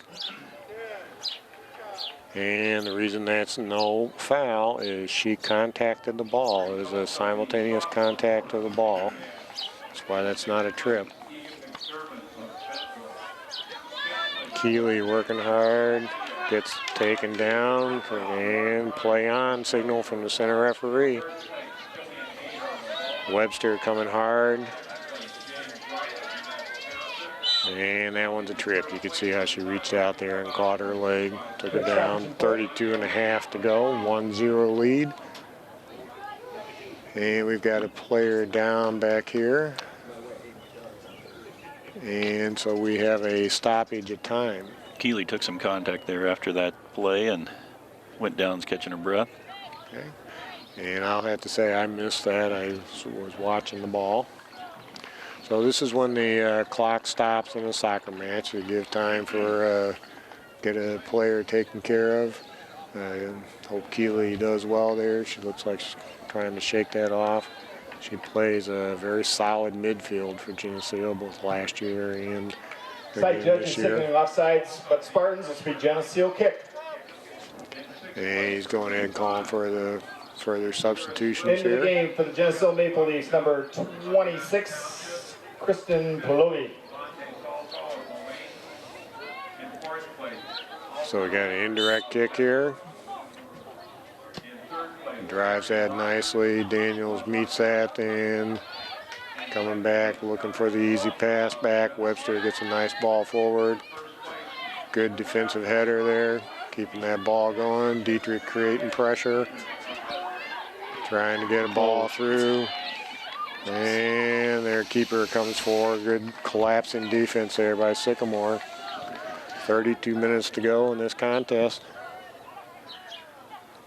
And the reason that's no foul is she contacted the ball. It was a simultaneous contact of the ball. That's why that's not a trip. Keeley working hard, gets taken down, and play on signal from the center referee. Webster coming hard. And that one's a trip. You can see how she reached out there and caught her leg. Took her down. 32.5 to go. 1-0 lead. And we've got a player down back here. And so we have a stoppage of time. Keeley took some contact there after that play and went down catching her breath. Okay. And I'll have to say I missed that. I was watching the ball. So this is when the clock stops in a soccer match to give time for get a player taken care of. Hope Keeley does well there. She looks like she's trying to shake that off. She plays a very solid midfield for Geneseo both last year and Side again judge is this signaling year. offsides, but Spartans, this will be Geneseo kick. And he's going ahead and calling for the further substitutions Into the here. game for the Geneseo Maple Leafs, number 26, Kristen Pelovi. So we got an indirect kick here. Drives that nicely. Daniels meets that and coming back, looking for the easy pass back. Webster gets a nice ball forward. Good defensive header there, keeping that ball going. Dietrich creating pressure. Trying to get a ball through. And their keeper comes forward. Good collapsing defense there by Sycamore. 32 minutes to go in this contest.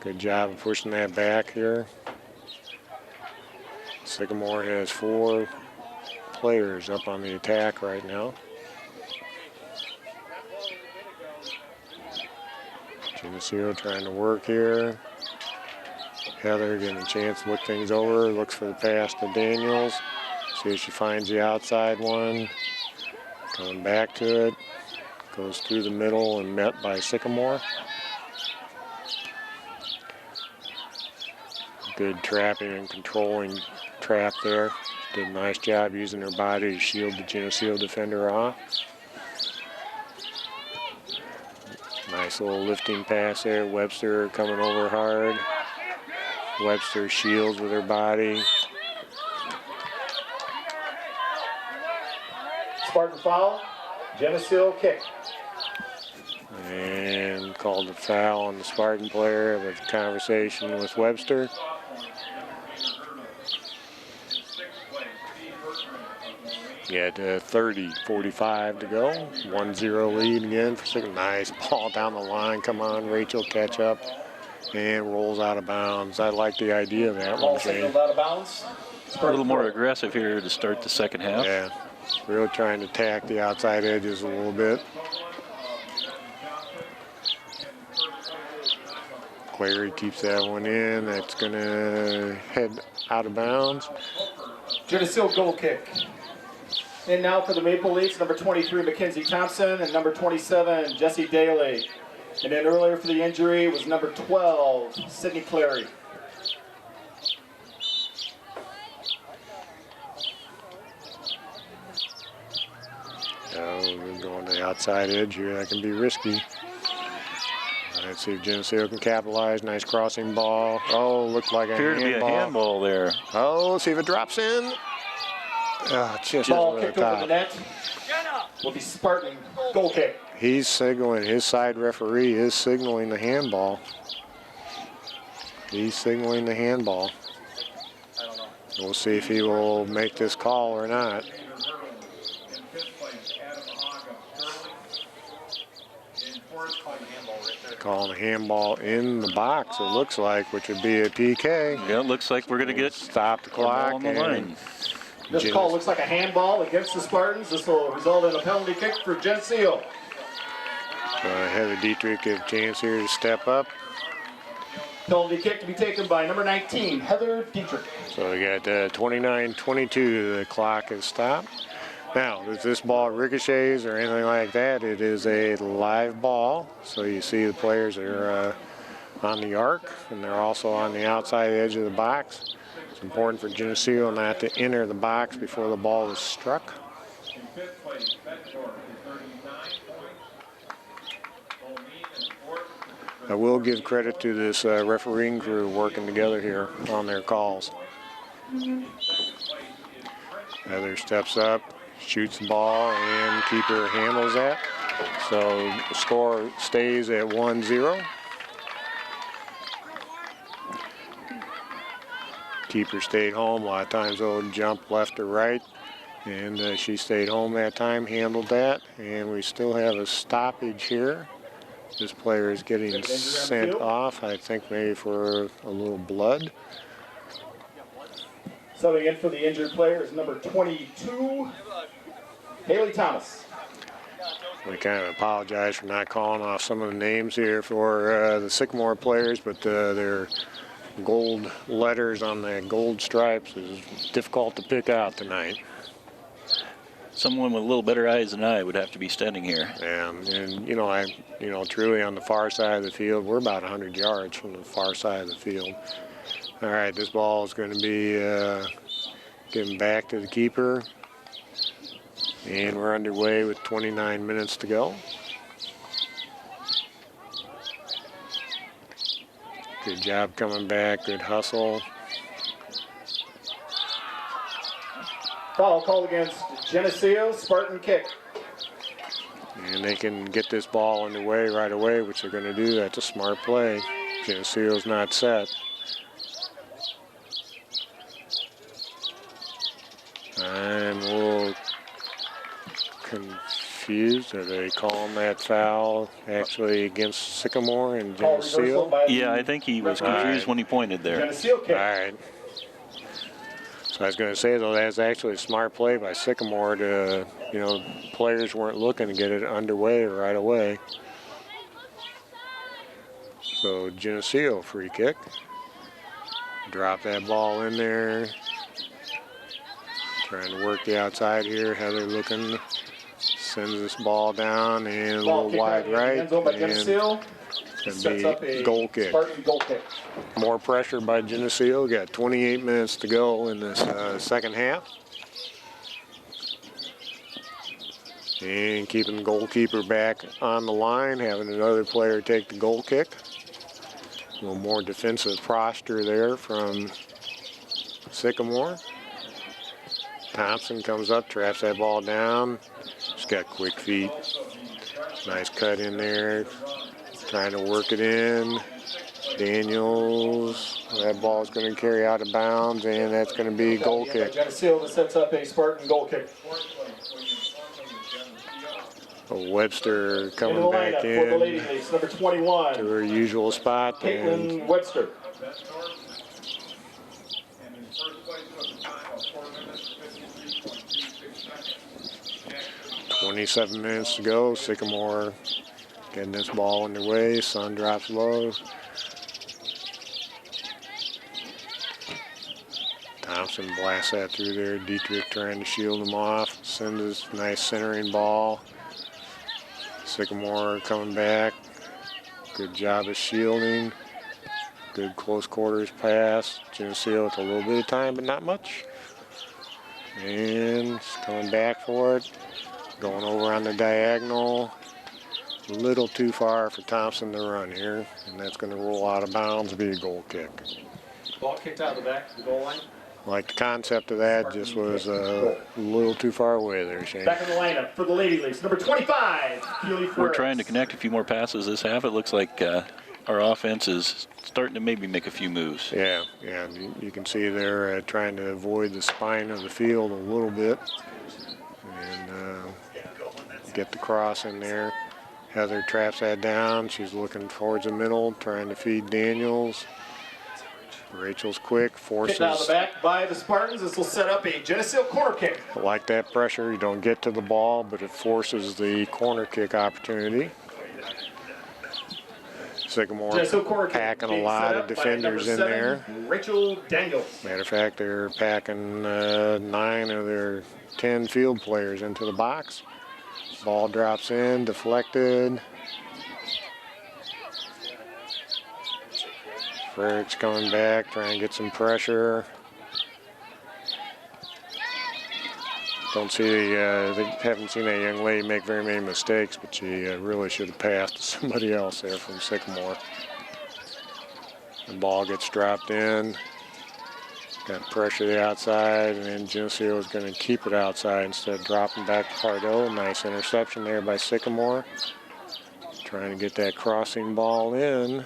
Good job of pushing that back here. Sycamore has 4 players up on the attack right now. Geneseo trying to work here. Heather getting a chance to look things over. Looks for the pass to Daniels. See if she finds the outside one. Coming back to it. Goes through the middle and met by Sycamore. Good trapping and controlling trap there. Did a nice job using her body to shield the Geneseo defender off. Nice little lifting pass there. Webster coming over hard. Webster shields with her body. Spartan foul. Geneseo kick. And called a foul on the Spartan player with a conversation with Webster. Got 30-45 to go. 1-0 lead again for Sycamore. Nice ball down the line. Come on, Rachel, catch up. And rolls out of bounds. I like the idea of that Ball one, Shane. signaled out of bounds. A little more aggressive here to start the second half. Yeah, really trying to attack the outside edges a little bit. Clary keeps that one in. That's going to head out of bounds. Geneseo goal kick. And now for the Maple Leafs, number 23, Mackenzie Thompson, and number 27, Jessie Daly. And then earlier for the injury was number 12, Sydney Clary. We're going to the outside edge here. That can be risky. Let's see if Geneseo can capitalize. Nice crossing ball. Oh, looked like a Appeared to be a handball there. Oh, let's see if it drops in. Just Ball over the kicked over the top. net. Will be Spartan goal kick. He's signaling. His side referee is signaling the handball. He's signaling the handball. We'll see if he will make this call or not. Calling a handball in the box, it looks like, which would be a PK. Yeah, it looks like we're going to get Stop the ball clock. on the line. This call looks like a handball against the Spartans. This will result in a penalty kick for Geneseo. Heather Dietrich give a chance here to step up. Penalty kick to be taken by number 19, Heather Dietrich. So we got 29-22. The clock is stopped. Now, if this ball ricochets or anything like that, it is a live ball. So you see the players are on the arc, and they're also on the outside edge of the box. It's important for Geneseo not to enter the box before the ball is struck. In fifth place, Bedford, 39 points. I will give credit to this refereeing crew working together here on their calls. Heather steps up, shoots the ball, and keeper handles that. So the score stays at 1-0. Keeper stayed home. A lot of times they'll jump left or right. And she stayed home that time, handled that. And we still have a stoppage here. This player is getting sent off, I think maybe for a little blood. Subbing in for the injured player is number 22, Haley Thomas. We kind of apologize for not calling off some of the names here for the Sycamore players, but their gold letters on the gold stripes is difficult to pick out tonight. Someone with a little better eyes than I would have to be standing here. And truly on the far side of the field, we're about 100 yards from the far side of the field. All right, this ball is going to be given back to the keeper. And we're underway with 29 minutes to go. Good job coming back, good hustle. Foul called against Geneseo, Spartan kick. And they can get this ball underway right away, which they're going to do. That's a smart play. Geneseo's not set. And we'll confused. Are they calling that foul actually against Sycamore and Call reversal Geneseo? by the Yeah, I think he was referee. confused when he pointed there. Geneseo All kick. right. So I was going to say, though, that's actually a smart play by Sycamore to, players weren't looking to get it underway right away. So Geneseo free kick. Drop that ball in there. Trying to work the outside here. Heather looking, sends this ball down and a Ball little kicked out wide in the right. end zone by And Geneseo. it's Sets going up to be a goal kick. Spartan goal kick. More pressure by Geneseo. Got 28 minutes to go in this second half. And keeping the goalkeeper back on the line, having another player take the goal kick. A little more defensive posture there from Sycamore. Thompson comes up, traps that ball down. She's got quick feet. Nice cut in there. Trying to work it in. Daniels, that ball's going to carry out of bounds, and that's going to be a goal kick. Geneseo sets up a Spartan goal kick. Webster coming In the back lineup for the Lady in Leafs, number 21. to her usual spot. And Caitlin Webster. 27 minutes to go. Sycamore getting this ball underway. Sun drops low. Thompson blasts that through there. Dietrich trying to shield him off. Sends this nice centering ball. Sycamore coming back. Good job of shielding. Good close quarters pass. Geneseo with a little bit of time, but not much. And it's coming back for it. Going over on the diagonal. A little too far for Thompson to run here. And that's going to roll out of bounds and be a goal kick. Ball kicked out of the back of the goal line. Like the concept of that just was a little too far away there, Shane. Back in the lineup for the Lady Leafs, number 25, Keely Ferris. We're trying to connect a few more passes this half. It looks like our offense is starting to maybe make a few moves. Yeah. You can see they're trying to avoid the spine of the field a little bit and get the cross in there. Heather traps that down. She's looking towards the middle, trying to feed Daniels. Rachel's quick, forces. Kicked out of the back by the Spartans. This will set up a Geneseo corner kick. I like that pressure. You don't get to the ball, but it forces the corner kick opportunity. Sycamore Geneseo corner kick packing a being lot set of up by defenders number in there. 7, Rachel Daniels. Matter of fact, they're packing 9 of their 10 field players into the box. Ball drops in, deflected. Frerich's coming back, trying to get some pressure. Don't see, haven't seen that young lady make very many mistakes, but she really should have passed to somebody else there from Sycamore. The ball gets dropped in. Got pressure to the outside, and then Geneseo is going to keep it outside instead of dropping back to Pardo. Nice interception there by Sycamore. Trying to get that crossing ball in.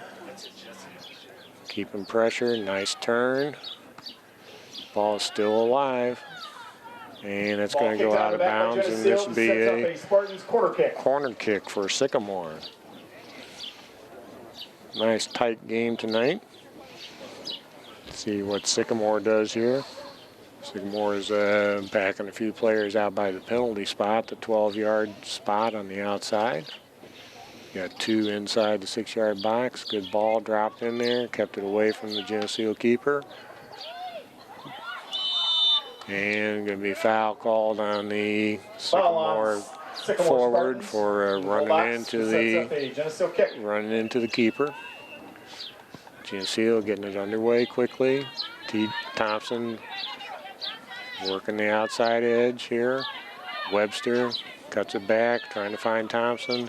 Keeping pressure, nice turn. Ball is still alive. And it's going to go out of bounds, and this will be a Spartans corner kick. Corner kick for Sycamore. Nice tight game tonight. See what Sycamore does here. Sycamore is backing a few players out by the penalty spot, the 12-yard spot on the outside. Got 2 inside the 6-yard box. Good ball dropped in there, kept it away from the Geneseo keeper. And going to be a foul called on the Sycamore forward for running into the keeper. Geneseo getting it underway quickly. T. Thompson working the outside edge here. Webster cuts it back, trying to find Thompson.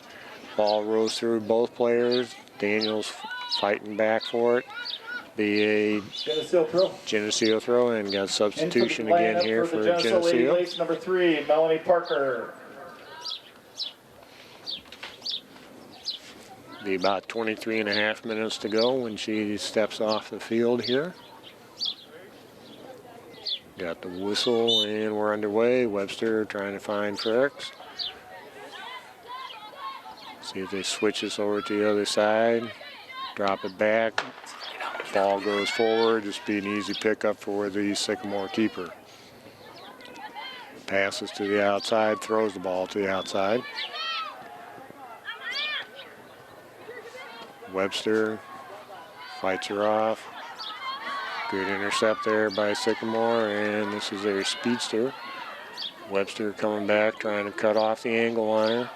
Ball rolls through both players. Daniels fighting back for it. Be a Geneseo throw, and got substitution again here for Geneseo. Lady number 3, Melanie Parker. Be about 23.5 minutes to go when she steps off the field here. Got the whistle, and we're underway. Webster trying to find Frericks. See if they switch this over to the other side. Drop it back. Ball goes forward. Just be an easy pickup for the Sycamore keeper. Passes to the outside, throws the ball to the outside. Webster fights her off. Good intercept there by Sycamore, and this is their speedster. Webster coming back, trying to cut off the angle on her.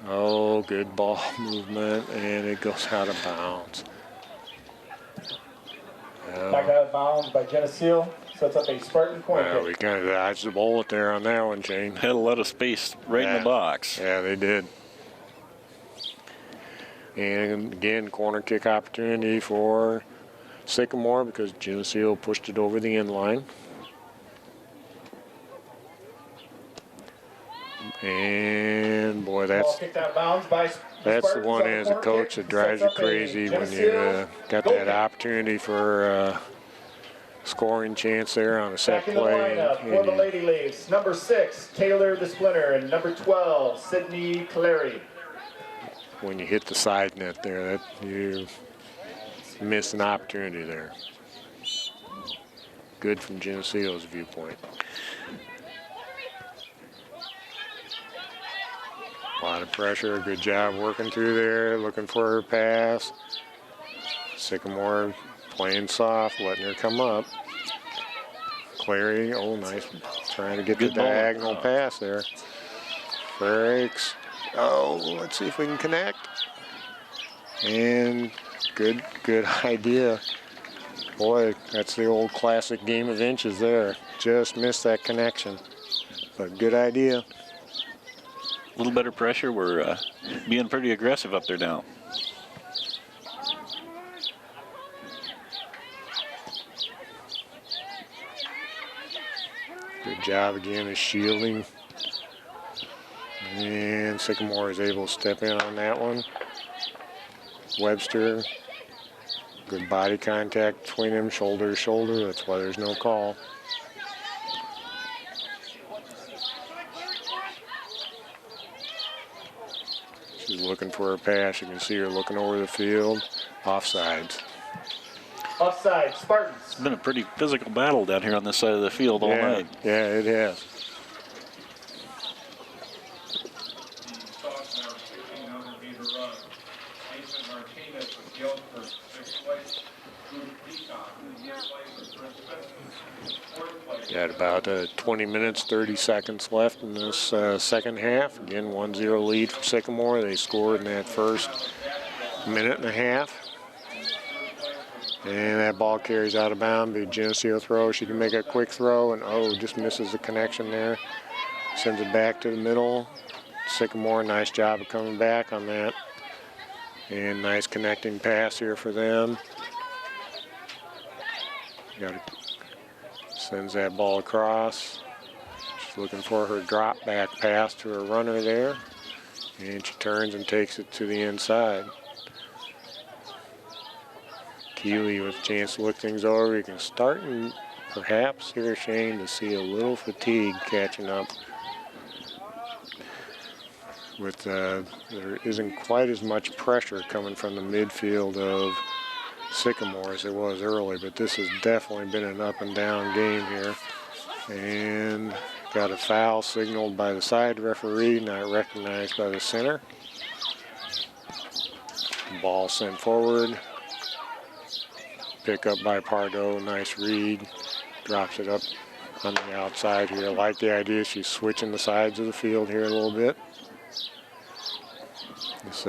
Oh, good ball movement, and it goes out of bounds. Back out of bounds by Geneseo. Sets up a Spartan corner Well, kick. we kind of dodged the bullet there on that one, Shane. Had a lot of space right in the box. Yeah, they did. And again, corner kick opportunity for Sycamore because Geneseo pushed it over the end line. And boy, Ball that's kicked out of bounds by the Spartans one on the as a corner coach kick. that drives you Sets up a crazy when Geneseo you got goal that kick. opportunity for scoring chance there on a set Back in the play. lineup for the Lady Leafs, number 6, Taylor the Splinter, and number 12, Sydney Clary. When you hit the side net there, that you miss an opportunity there. Good from Geneseo's viewpoint. A lot of pressure, good job working through there, looking for her pass. Sycamore playing soft, letting her come up. Clary, oh nice, trying to get Good the ball. diagonal pass there. Breaks. Oh, let's see if we can connect. And good idea. Boy, that's the old classic game of inches there. Just missed that connection, but good idea. A little better pressure. We're being pretty aggressive up there now. Good job again of shielding. And Sycamore is able to step in on that one. Webster, good body contact between them, shoulder to shoulder. That's why there's no call. She's looking for her pass. You can see her looking over the field. Offsides. Offside, Spartans. It's been a pretty physical battle down here on this side of the field all night. Yeah, it has. The Stars now 1,600-meter run. Jason Martinez with Guild for 6th place. Bruce Peacock in 5th place with Chris Smith. 4th place. Got about 20 minutes, 30 seconds left in this second half. Again, 1-0 lead for Sycamore. They scored in that first minute and a half. And that ball carries out of bounds. Big Geneseo throw. She can make a quick throw, and oh, just misses the connection there. Sends it back to the middle. Sycamore, nice job of coming back on that. And nice connecting pass here for them. Sends that ball across. She's looking for her drop back pass to her runner there. And she turns and takes it to the inside. Keeley with a chance to look things over. You can start and perhaps here, Shane, to see a little fatigue catching up. With there isn't quite as much pressure coming from the midfield of Sycamore as there was early, but this has definitely been an up and down game here. And got a foul signaled by the side referee, not recognized by the center. Ball sent forward. Pick up by Pardo, nice read. Drops it up on the outside here. I like the idea. She's switching the sides of the field here a little bit. This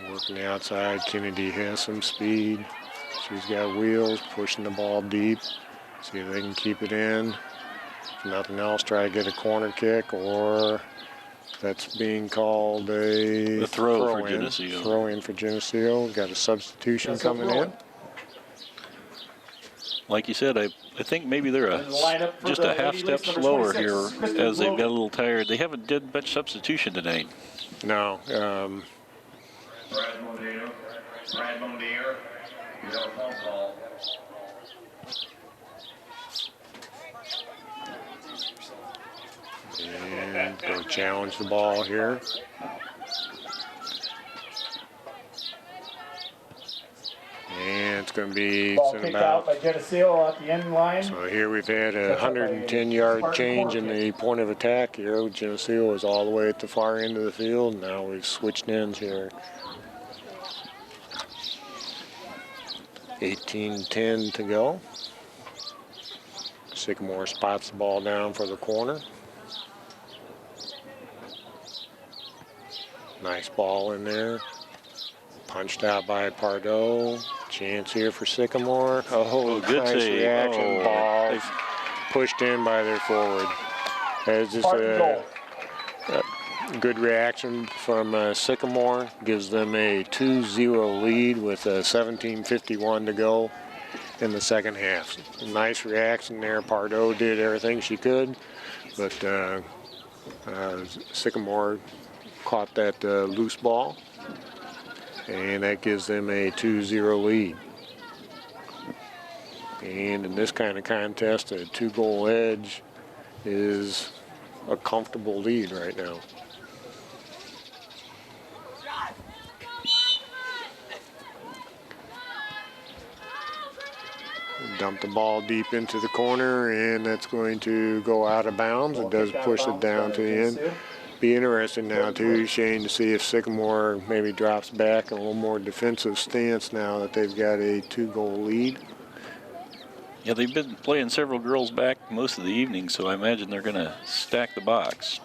working the outside. Kennedy has some speed. She's got wheels, pushing the ball deep. See if they can keep it in. If nothing else, try to get a corner kick, or that's being called a throw for Geneseo. Throw in for Geneseo. Got a substitution coming in. Like you said, I think maybe they're just a half step slower here as they've got a little tired. They haven't did much substitution tonight. No. Brad Mondeo. You have a phone call. challenge the ball here. And it's going to be Ball sent kicked out about. by Geneseo at the end line. So here we've had a 110-yard change in the point of attack here. Geneseo is all the way at the far end of the field. Now we've switched ends here. 18-10 to go. Sycamore spots the ball down for the corner. Nice ball in there. Punched out by Pardo. Chance here for Sycamore. Oh, good nice save. reaction. Oh, Ball they've- pushed in by their forward. It's just Spartan goal. a good reaction from Sycamore. Gives them a 2-0 lead with 17:51 to go in the second half. Nice reaction there. Pardo did everything she could, but Sycamore caught that loose ball, and that gives them a 2-0 lead. And in this kind of contest, a 2-goal edge is a comfortable lead right now. Dump the ball deep into the corner, and that's going to go out of bounds. It does push it down to the end. Be interesting now too, Shane, to see if Sycamore maybe drops back in a little more defensive stance now that they've got a 2-goal lead. Yeah, they've been playing several girls back most of the evening, so I imagine they're going to stack the box.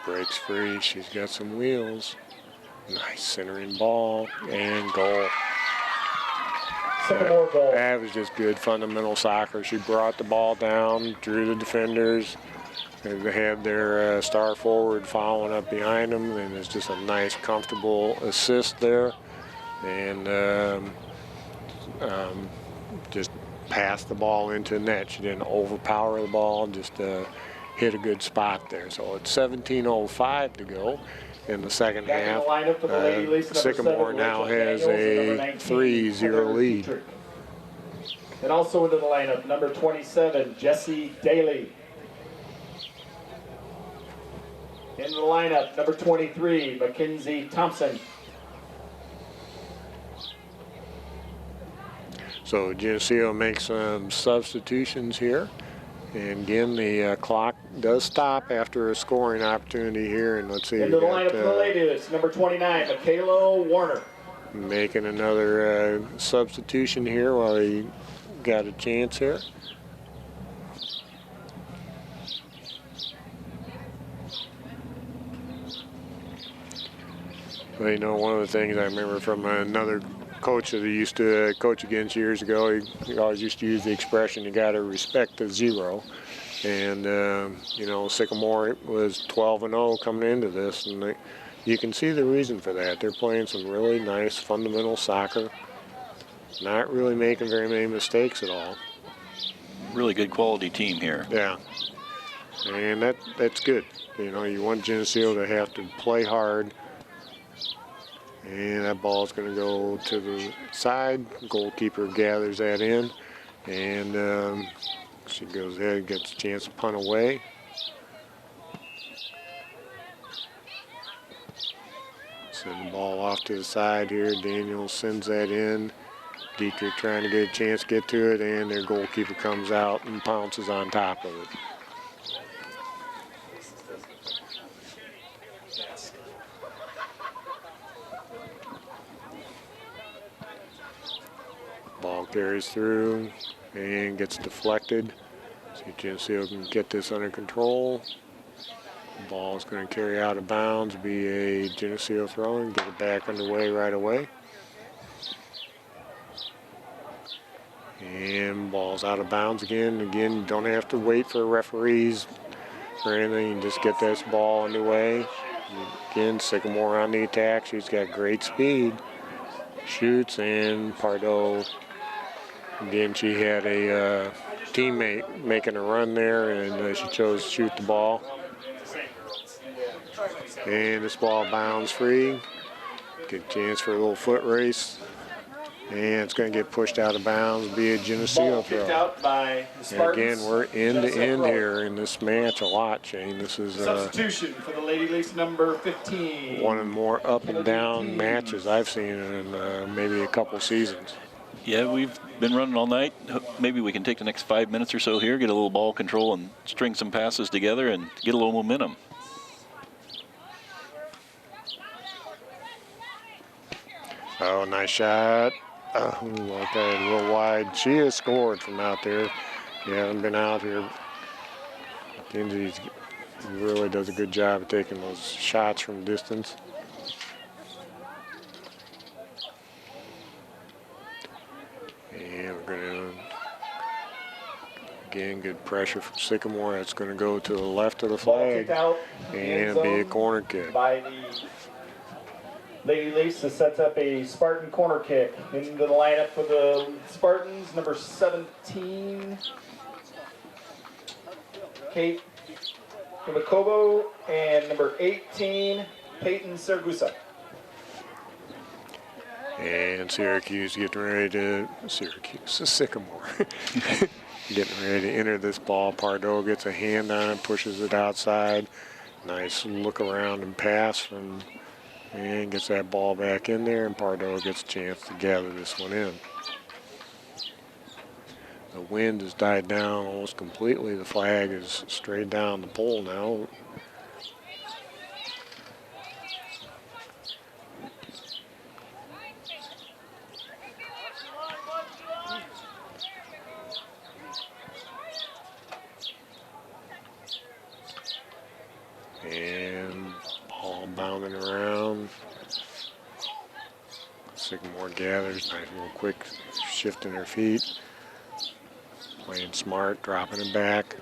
Breaks free. She's got some wheels. Nice centering ball and goal. Sycamore goal. That was just good fundamental soccer. She brought the ball down, drew the defenders. They had their star forward following up behind them, and it's just a nice, comfortable assist there. And just passed the ball into net. She didn't overpower the ball, just hit a good spot there. So it's 17:05 to go in the second Back in half. the lineup for the Lady Leafs, number Sycamore 7, now Rachel has Daniels, and a number 19, 3-0 Heather lead. Dietrich. And also into the lineup, number 27, Jessie Daly. Into the lineup, number 23, Mackenzie Thompson. So Geneseo makes some substitutions here. And again, the clock does stop after a scoring opportunity here. And let's see, Into we the got, lineup for the ladies, number 29, Michaela Warner. making another substitution here while he got a chance here. Well, you know, one of the things I remember from another coach that he used to coach against years ago, he always used to use the expression, you got to respect the zero. And, you know, Sycamore was 12-0 coming into this, and you can see the reason for that. They're playing some really nice fundamental soccer, not really making very many mistakes at all. Really good quality team here. Yeah, and that's good. You know, you want Geneseo to have to play hard. And that ball's going to go to the side. Goalkeeper gathers that in, and she goes ahead and gets a chance to punt away. Send the ball off to the side here. Daniels sends that in. Dietrich trying to get a chance to get to it, and their goalkeeper comes out and pounces on top of it. Ball carries through and gets deflected. See if Geneseo can get this under control. The ball is going to carry out of bounds, be a Geneseo throw and get it back underway right away. And ball's out of bounds again. Again, you don't have to wait for referees or anything. You can just get this ball underway. Again, Sycamore on the attack. She's got great speed. Shoots, and Pardo, again, she had a teammate making a run there, and she chose to shoot the ball. And this ball bounds free. Good chance for a little foot race. And it's going to get pushed out of bounds, be a Geneseo Ball kicked throw. out by the And Spartans. again, we're end to Geneseo end throw. here in this match a lot, Shane. This is Substitution for the Lady Leafs, number 15. one of the more up and down matches I've seen in maybe a couple seasons. Yeah, we've been running all night. Maybe we can take the next 5 minutes or so here, get a little ball control and string some passes together and get a little momentum. Oh, nice shot. Okay, a little wide. She has scored from out there. He hasn't been out here. He really does a good job of taking those shots from distance. And we're going to, again, good pressure from Sycamore. That's going to go to the left of the Ball flag kicked out. and be a corner kick. By the Lady Leafs to set up a Spartan corner kick. Into the lineup for the Spartans, number 17, Kate Kumakobo, and number 18, Peyton Saragusa. And Syracuse getting ready to, Sycamore, getting ready to enter this ball. Pardo gets a hand on it, pushes it outside. Nice look around and pass and gets that ball back in there, and Pardo gets a chance to gather this one in. The wind has died down almost completely. The flag is straight down the pole now. And ball bounding around. Sycamore gathers, nice little quick shift in her feet. Playing smart, dropping it back.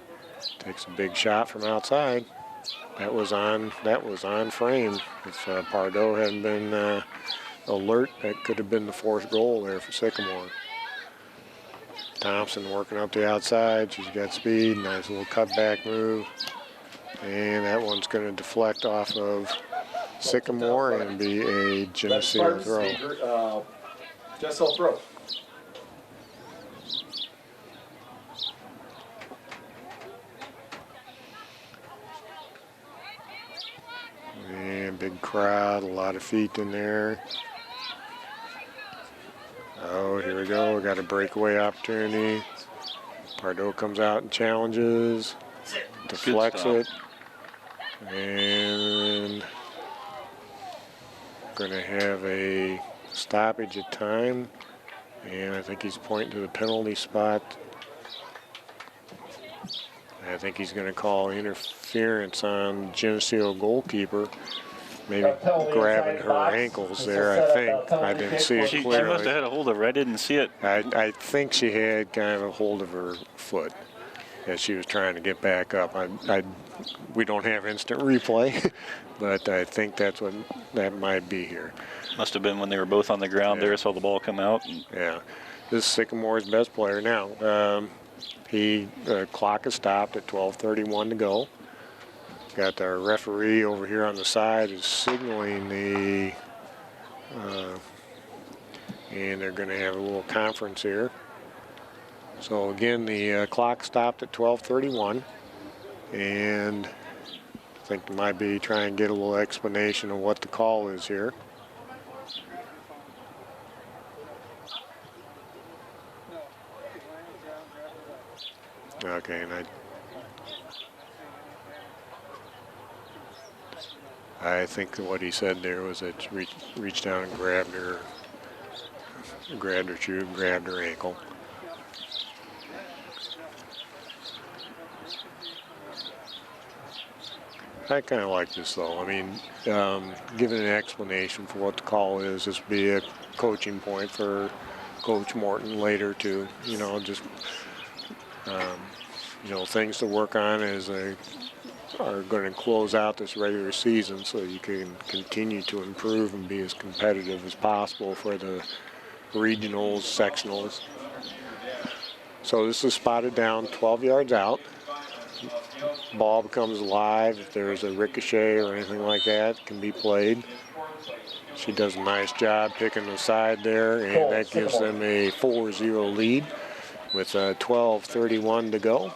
Takes a big shot from outside. That was on frame. If Pardo hadn't been alert, that could have been the fourth goal there for Sycamore. Thompson working up the outside. She's got speed. Nice little cutback move. And that one's going to deflect off of Sycamore and be a Geneseo throw. Geneseo throw. And big crowd, a lot of feet in there. Oh, here we go. We got a breakaway opportunity. Pardo comes out and challenges, deflects it, and going to have a stoppage of time. And I think he's pointing to the penalty spot. I think he's going to call interference on Geneseo goalkeeper. Maybe grabbing her ankles there, I think. I didn't see it She clearly. must have had a hold of her. I didn't see it. I think she had kind of a hold of her foot as she was trying to get back up. We don't have instant replay, but I think that's what that might be here. Must have been when they were both on the ground there. Saw the ball come out. And Yeah, this is Sycamore's best player now. The clock is stopped at 12:31 to go. Got our referee over here on the side is signaling the, and they're going to have a little conference here. So again, the clock stopped at 12:31, and I think they might be trying to get a little explanation of what the call is here. Okay, and I think what he said there was that she reached down and grabbed her shoe, grabbed her ankle. I kind of like this though. I mean, giving an explanation for what the call is, this would be a coaching point for Coach Morton later to, just, things to work on as they are going to close out this regular season so you can continue to improve and be as competitive as possible for the regionals, sectionals. So this is spotted down 12 yards out. ball becomes live, if there's a ricochet or anything like that, it can be played. She does a nice job picking the side there, and that gives them a 4-0 lead with 12:31 to go.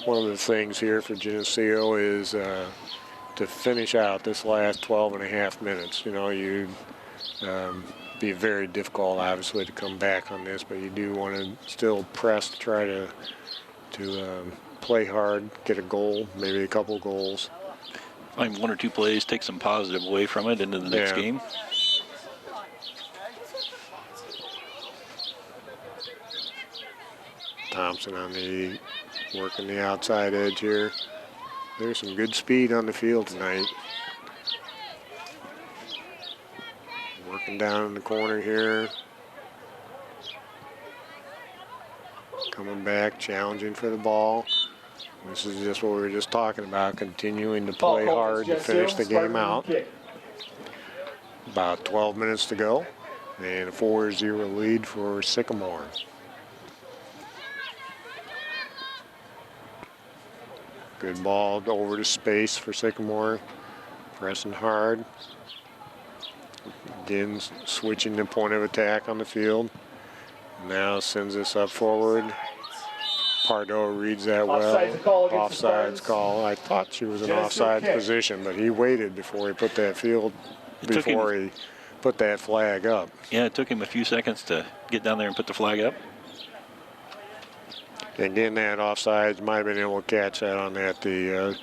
One of the things here for Geneseo is to finish out this last 12.5 minutes. You know, you be very difficult, obviously, to come back on this, but you do want to still press to try to play hard, get a goal, maybe a couple goals. Find one or two plays, take some positive away from it into the next game. Thompson on the working the outside edge here. There's some good speed on the field tonight. Working down in the corner here. Coming back, challenging for the ball. This is just what we were just talking about, continuing to play hard to finish the game out. About 12 minutes to go, and a 4-0 lead for Sycamore. Good ball over to space for Sycamore, pressing hard. Again, switching the point of attack on the field. Now sends this up forward. Pardo reads that well. Offsides call. I thought she was in offside position, but he waited before he put that he put that flag up. Yeah, it took him a few seconds to get down there and put the flag up. And getting that offsides, might have been able to catch that on that. The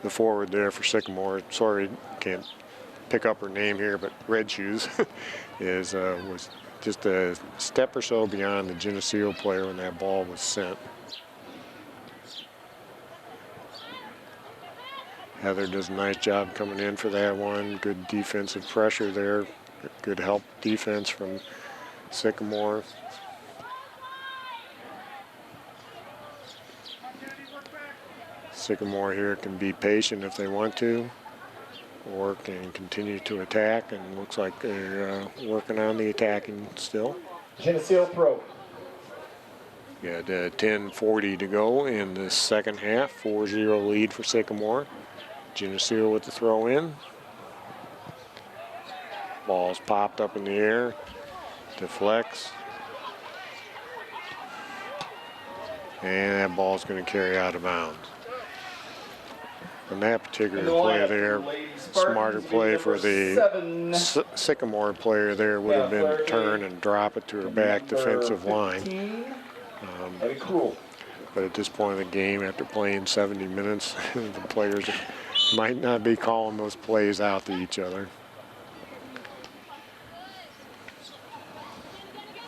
forward there for Sycamore. Sorry, can't pick up her name here, but Red Shoes was just a step or so beyond the Geneseo player when that ball was sent. Heather does a nice job coming in for that one. Good defensive pressure there. Good help defense from Sycamore. Sycamore here can be patient if they want to, or can continue to attack, and looks like they're working on the attacking still. Geneseo throw. Got 10:40 to go in the second half. 4-0 lead for Sycamore. Geneseo with the throw in. Ball's popped up in the air. Deflects. And that ball's going to carry out of bounds. On that particular play there, smarter play for the Sycamore player there would have been to turn and drop it to her back defensive line. But at this point in the game, after playing 70 minutes, the players might not be calling those plays out to each other.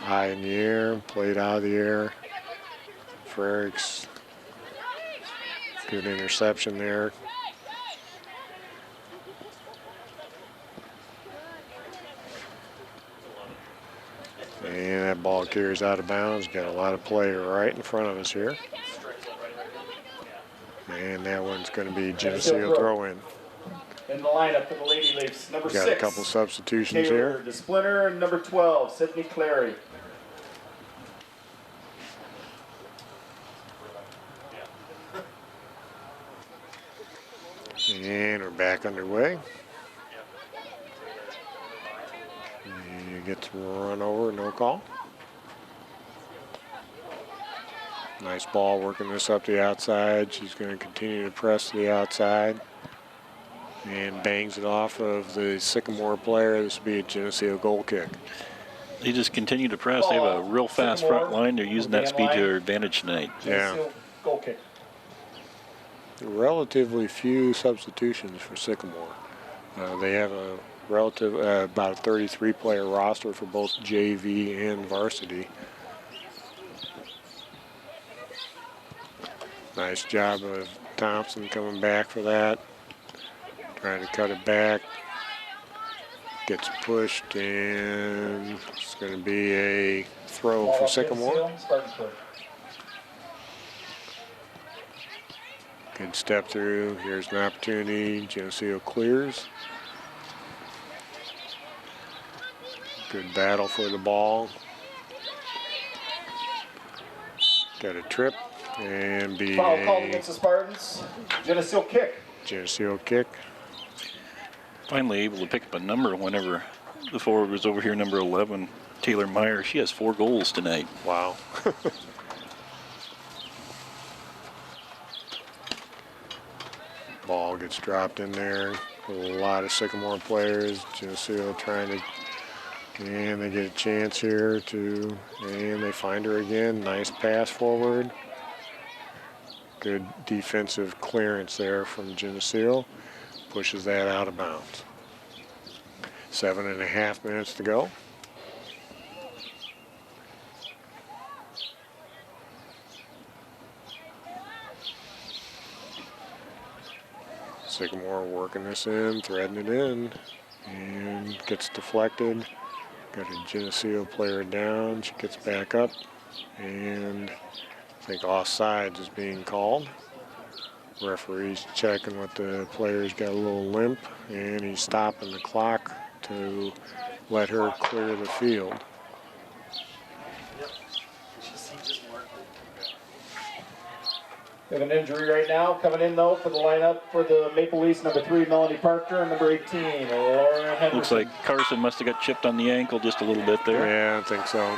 High in the air, played out of the air. Frericks, good interception there. And that ball carries out of bounds. Got a lot of play right in front of us here. And that one's going to be Geneseo throw-in. In the lineup for the Lady Leafs, number 6. Got a couple substitutions Taylor here. DeSplinter, and number 12, Sydney Clary. And we're back underway. You get to run over, no call. Nice ball working this up the outside. She's going to continue to press to the outside. And bangs it off of the Sycamore player. This will be a Geneseo goal kick. They just continue to press. They have a real fast front line. They're using that speed to their advantage tonight. Yeah. Goal kick. Relatively few substitutions for Sycamore. They have a relative about a 33-player roster for both JV and varsity. Nice job of Thompson coming back for that. Trying to cut it back. Gets pushed, and it's going to be a throw for Sycamore. Good step through. Here's an opportunity. Geneseo clears. Good battle for the ball. Got a trip and be Foul called a against the Spartans. Geneseo kick. Geneseo kick. Finally able to pick up a number whenever the forward was over here, number 11, Taylor Meyer. She has 4 goals tonight. Wow. Ball gets dropped in there. A lot of Sycamore players. Geneseo trying to, and they get a chance here to, and they find her again. Nice pass forward. Good defensive clearance there from Geneseo. Pushes that out of bounds. 7.5 minutes to go. Sycamore working this in, threading it in, and gets deflected. Got a Geneseo player down. She gets back up, and I think offsides is being called. Referee's checking with the player's got a little limp, and he's stopping the clock to let her clear the field. We have an injury right now. Coming in, though, for the lineup for the Maple Leafs, number 3, Melanie Parker, and number 18, Lauren Henderson. Looks like Carson must have got chipped on the ankle just a little bit there. Yeah, I think so.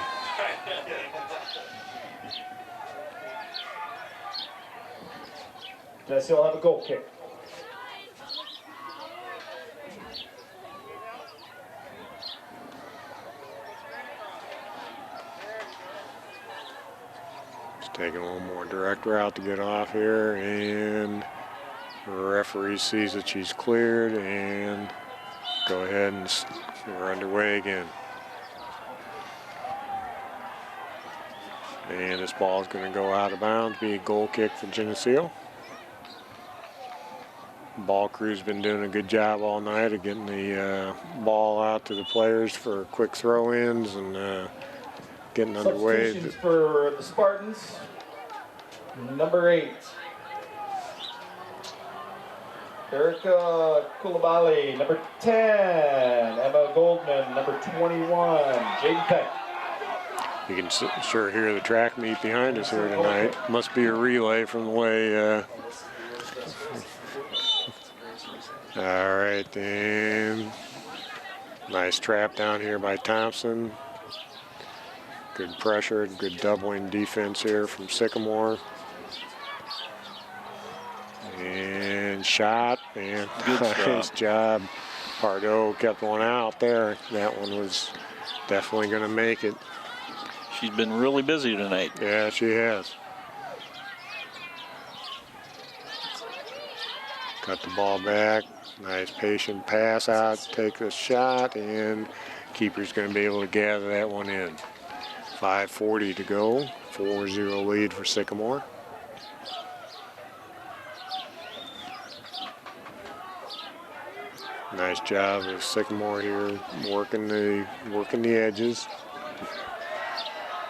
Geneseo will have a goal kick. Just taking a little more direct route to get off here, and the referee sees that she's cleared, and go ahead and we're underway again. And this ball is going to go out of bounds, be a goal kick for Geneseo. Ball crew's been doing a good job all night of getting the ball out to the players for quick throw-ins and getting underway. Substitutions for the Spartans. Number 8, Erica Koulibaly. Number 10, Emma Goldman. Number 21, Jaden Peck. You can sure hear the track meet behind us here tonight. Must be a relay from the way. All right, and nice trap down here by Thompson. Good pressure, good doubling defense here from Sycamore. And shot, and Good nice job. Pardo kept one out there. That one was definitely going to make it. She's been really busy tonight. Yeah, she has. Cut the ball back. Nice patient pass out, take the shot, and keeper's going to be able to gather that one in. 5:40 to go. 4-0 lead for Sycamore. Nice job of Sycamore here, working the edges.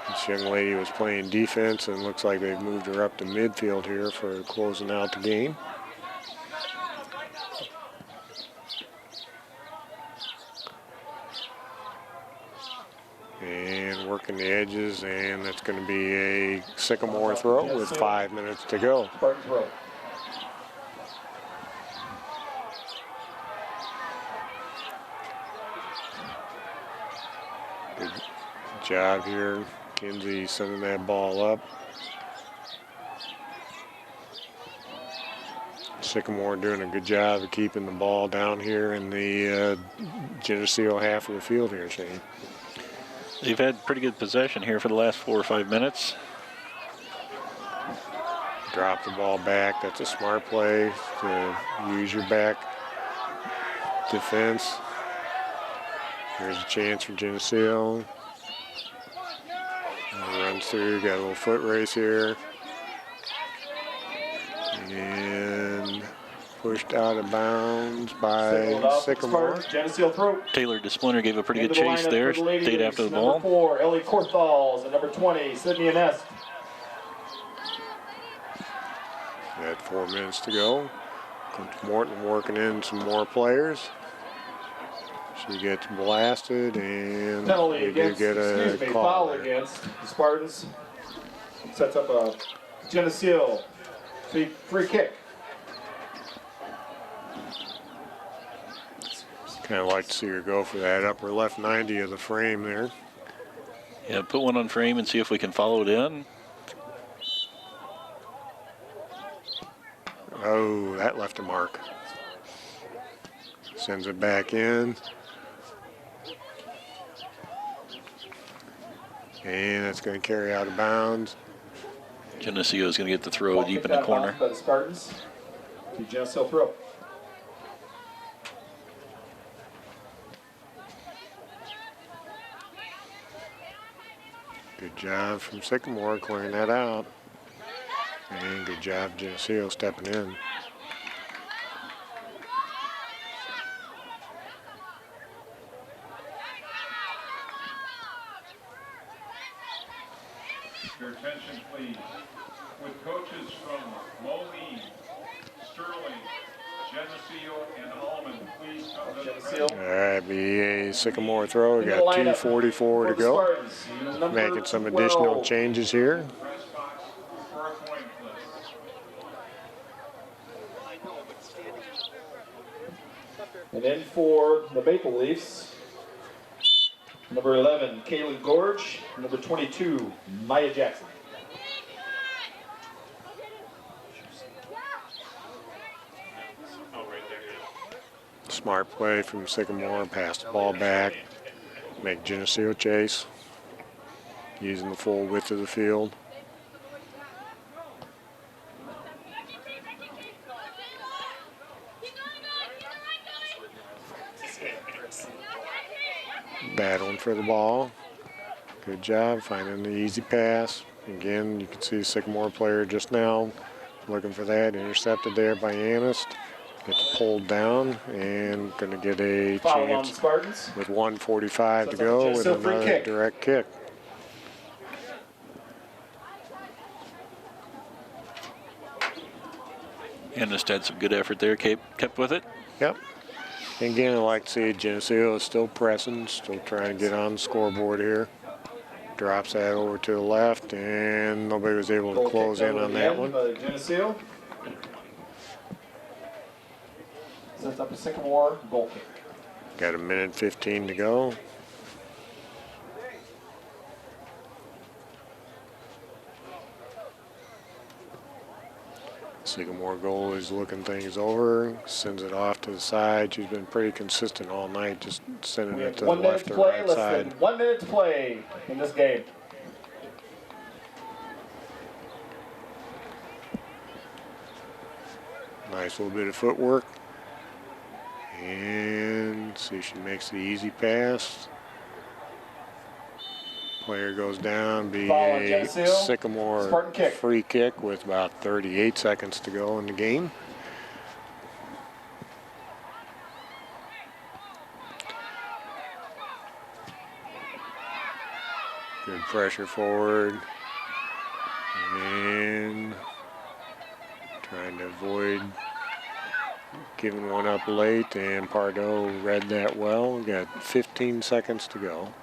This young lady was playing defense, and looks like they've moved her up to midfield here for closing out the game. And working the edges, and that's going to be a Sycamore throw with 5 minutes to go. Spartans row. Good job here. Kinsey sending that ball up. Sycamore doing a good job of keeping the ball down here in the Geneseo half of the field here, Shane. They've had pretty good possession here for the last 4 or 5 minutes. Drop the ball back. That's a smart play to use your back defense. Here's a chance for Geneseo. Runs through, got a little foot race here. And pushed out of bounds by Sycamore. Geneseo throw. Taylor DeSplinter gave a pretty good Into the chase lineup there, for the ladies. stayed after the Number ball. 4, Ellie Korthals, and number 20, Sydney Anest. Got 4 minutes to go. Coach Morton working in some more players. She gets blasted, and Penalty we do against, get a call foul there. against the Spartans. Sets up a Geneseo free kick. Kind of like to see her go for that upper left 90 of the frame there. Yeah, put one on frame and see if we can follow it in. Oh, that left a mark. Sends it back in. And it's going to carry out of bounds. Geneseo is going to get the throw Ball deep kicked in the out of bounds corner. by the Spartans. To Geneseo throw. Good job from Sycamore clearing that out. And good job Geneseo stepping in. Your attention, please. With coaches from Moline, Sterling, Geneseo, and Allman, please come to the Geneseo. All right, be a Sycamore throw. We In the got lineup 2:44 to for the go. Spartans, number Making some 12. additional changes here. press box for a coin flip. And in for the Maple Leafs, number 11, Kaylee Gorge. Number 22, Maya Jackson. Smart play from Sycamore. Pass the ball back. Make Geneseo chase. Using the full width of the field. Battling for the ball. Good job finding the easy pass. Again, you can see the Sycamore player just now looking for that. Intercepted there by Anist. Gets pulled down and going to get a Foul on the chance Spartans. with 1:45 to So go it's with a free another kick. direct kick. And just had some good effort there. Kept with it. Yep. And again, I like to see Geneseo is still pressing, still trying to get on the scoreboard here. Drops that over to the left, and nobody was able to Goal close kicked in out on at the that end one. by Geneseo. Sets up a Sycamore goal kick. Got a minute 15 to go. Sycamore goal is looking things over, sends it off to the side. She's been pretty consistent all night, just sending We it have to the 1 minute left to or play, right less side. than 1 minute to play in this game. Nice little bit of footwork. And see if she makes the easy pass. Player goes down, be Foul on a Geneseo. Sycamore Spartan kick. free kick with about 38 seconds to go in the game. Good pressure forward. And trying to avoid giving one up late, and Pardo read that well. We got 15 seconds to go.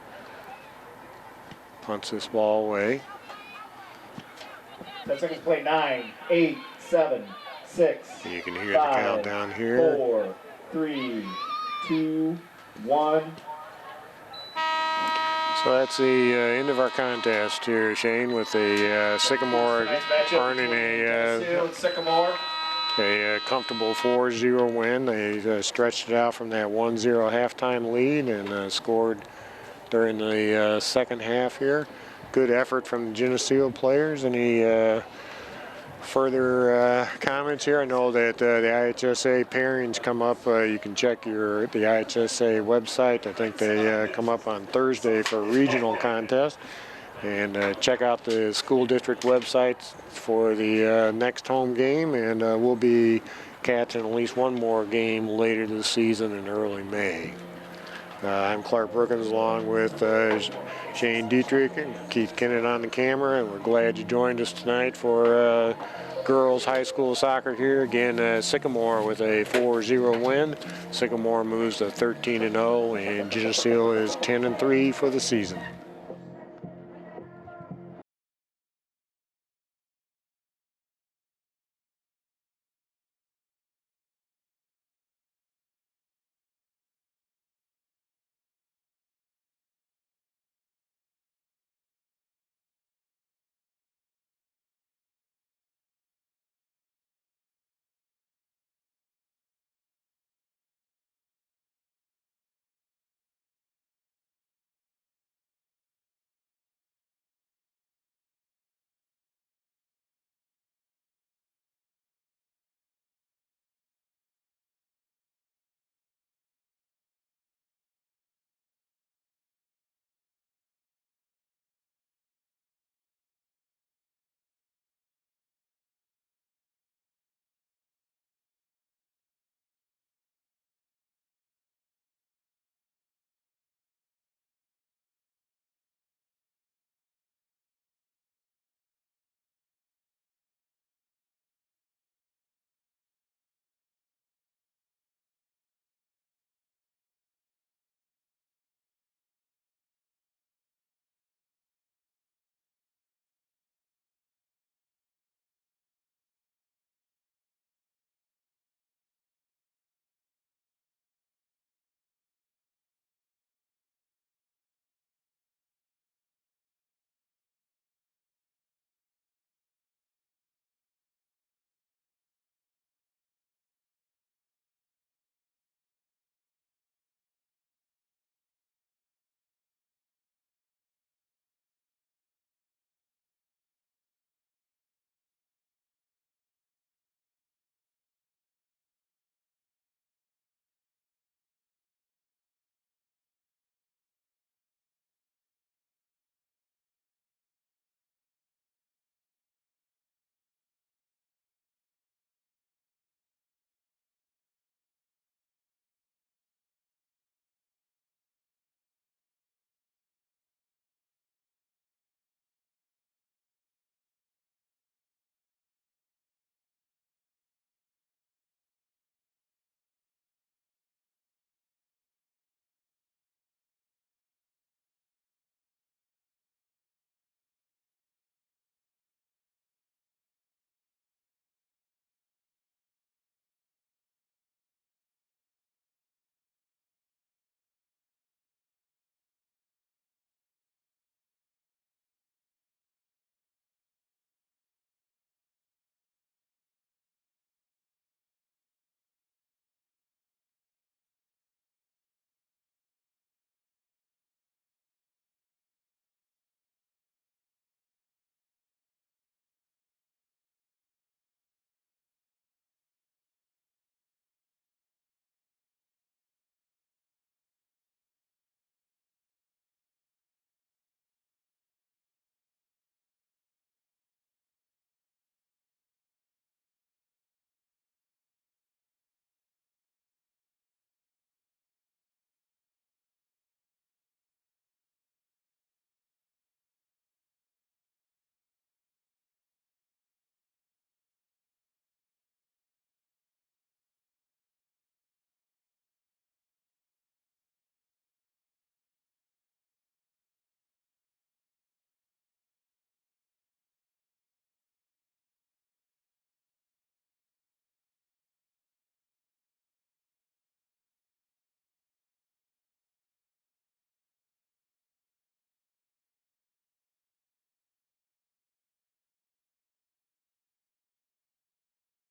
Punts this ball away. 10 seconds to play. 9, 8, 7, 6. You can hear 5, the countdown here. 4, 3, 2, 1. So that's the end of our contest here, Shane, with the Sycamore Nice matchup earning between Geneseo and Sycamore. a comfortable 4-0 win. They stretched it out from that 1-0 halftime lead and scored during the second half here. Good effort from the Geneseo players. Any further comments here? I know that the IHSA pairings come up. You can check the IHSA website. I think they come up on Thursday for a regional contest. And check out the school district websites for the next home game. And we'll be catching at least one more game later this season in early May. I'm Clark Brookins along with Shane Dietrich and Keith Kennett on the camera, and we're glad you joined us tonight for girls high school soccer here. Again, Sycamore with a 4-0 win. Sycamore moves to 13-0, and Geneseo is 10-3 for the season.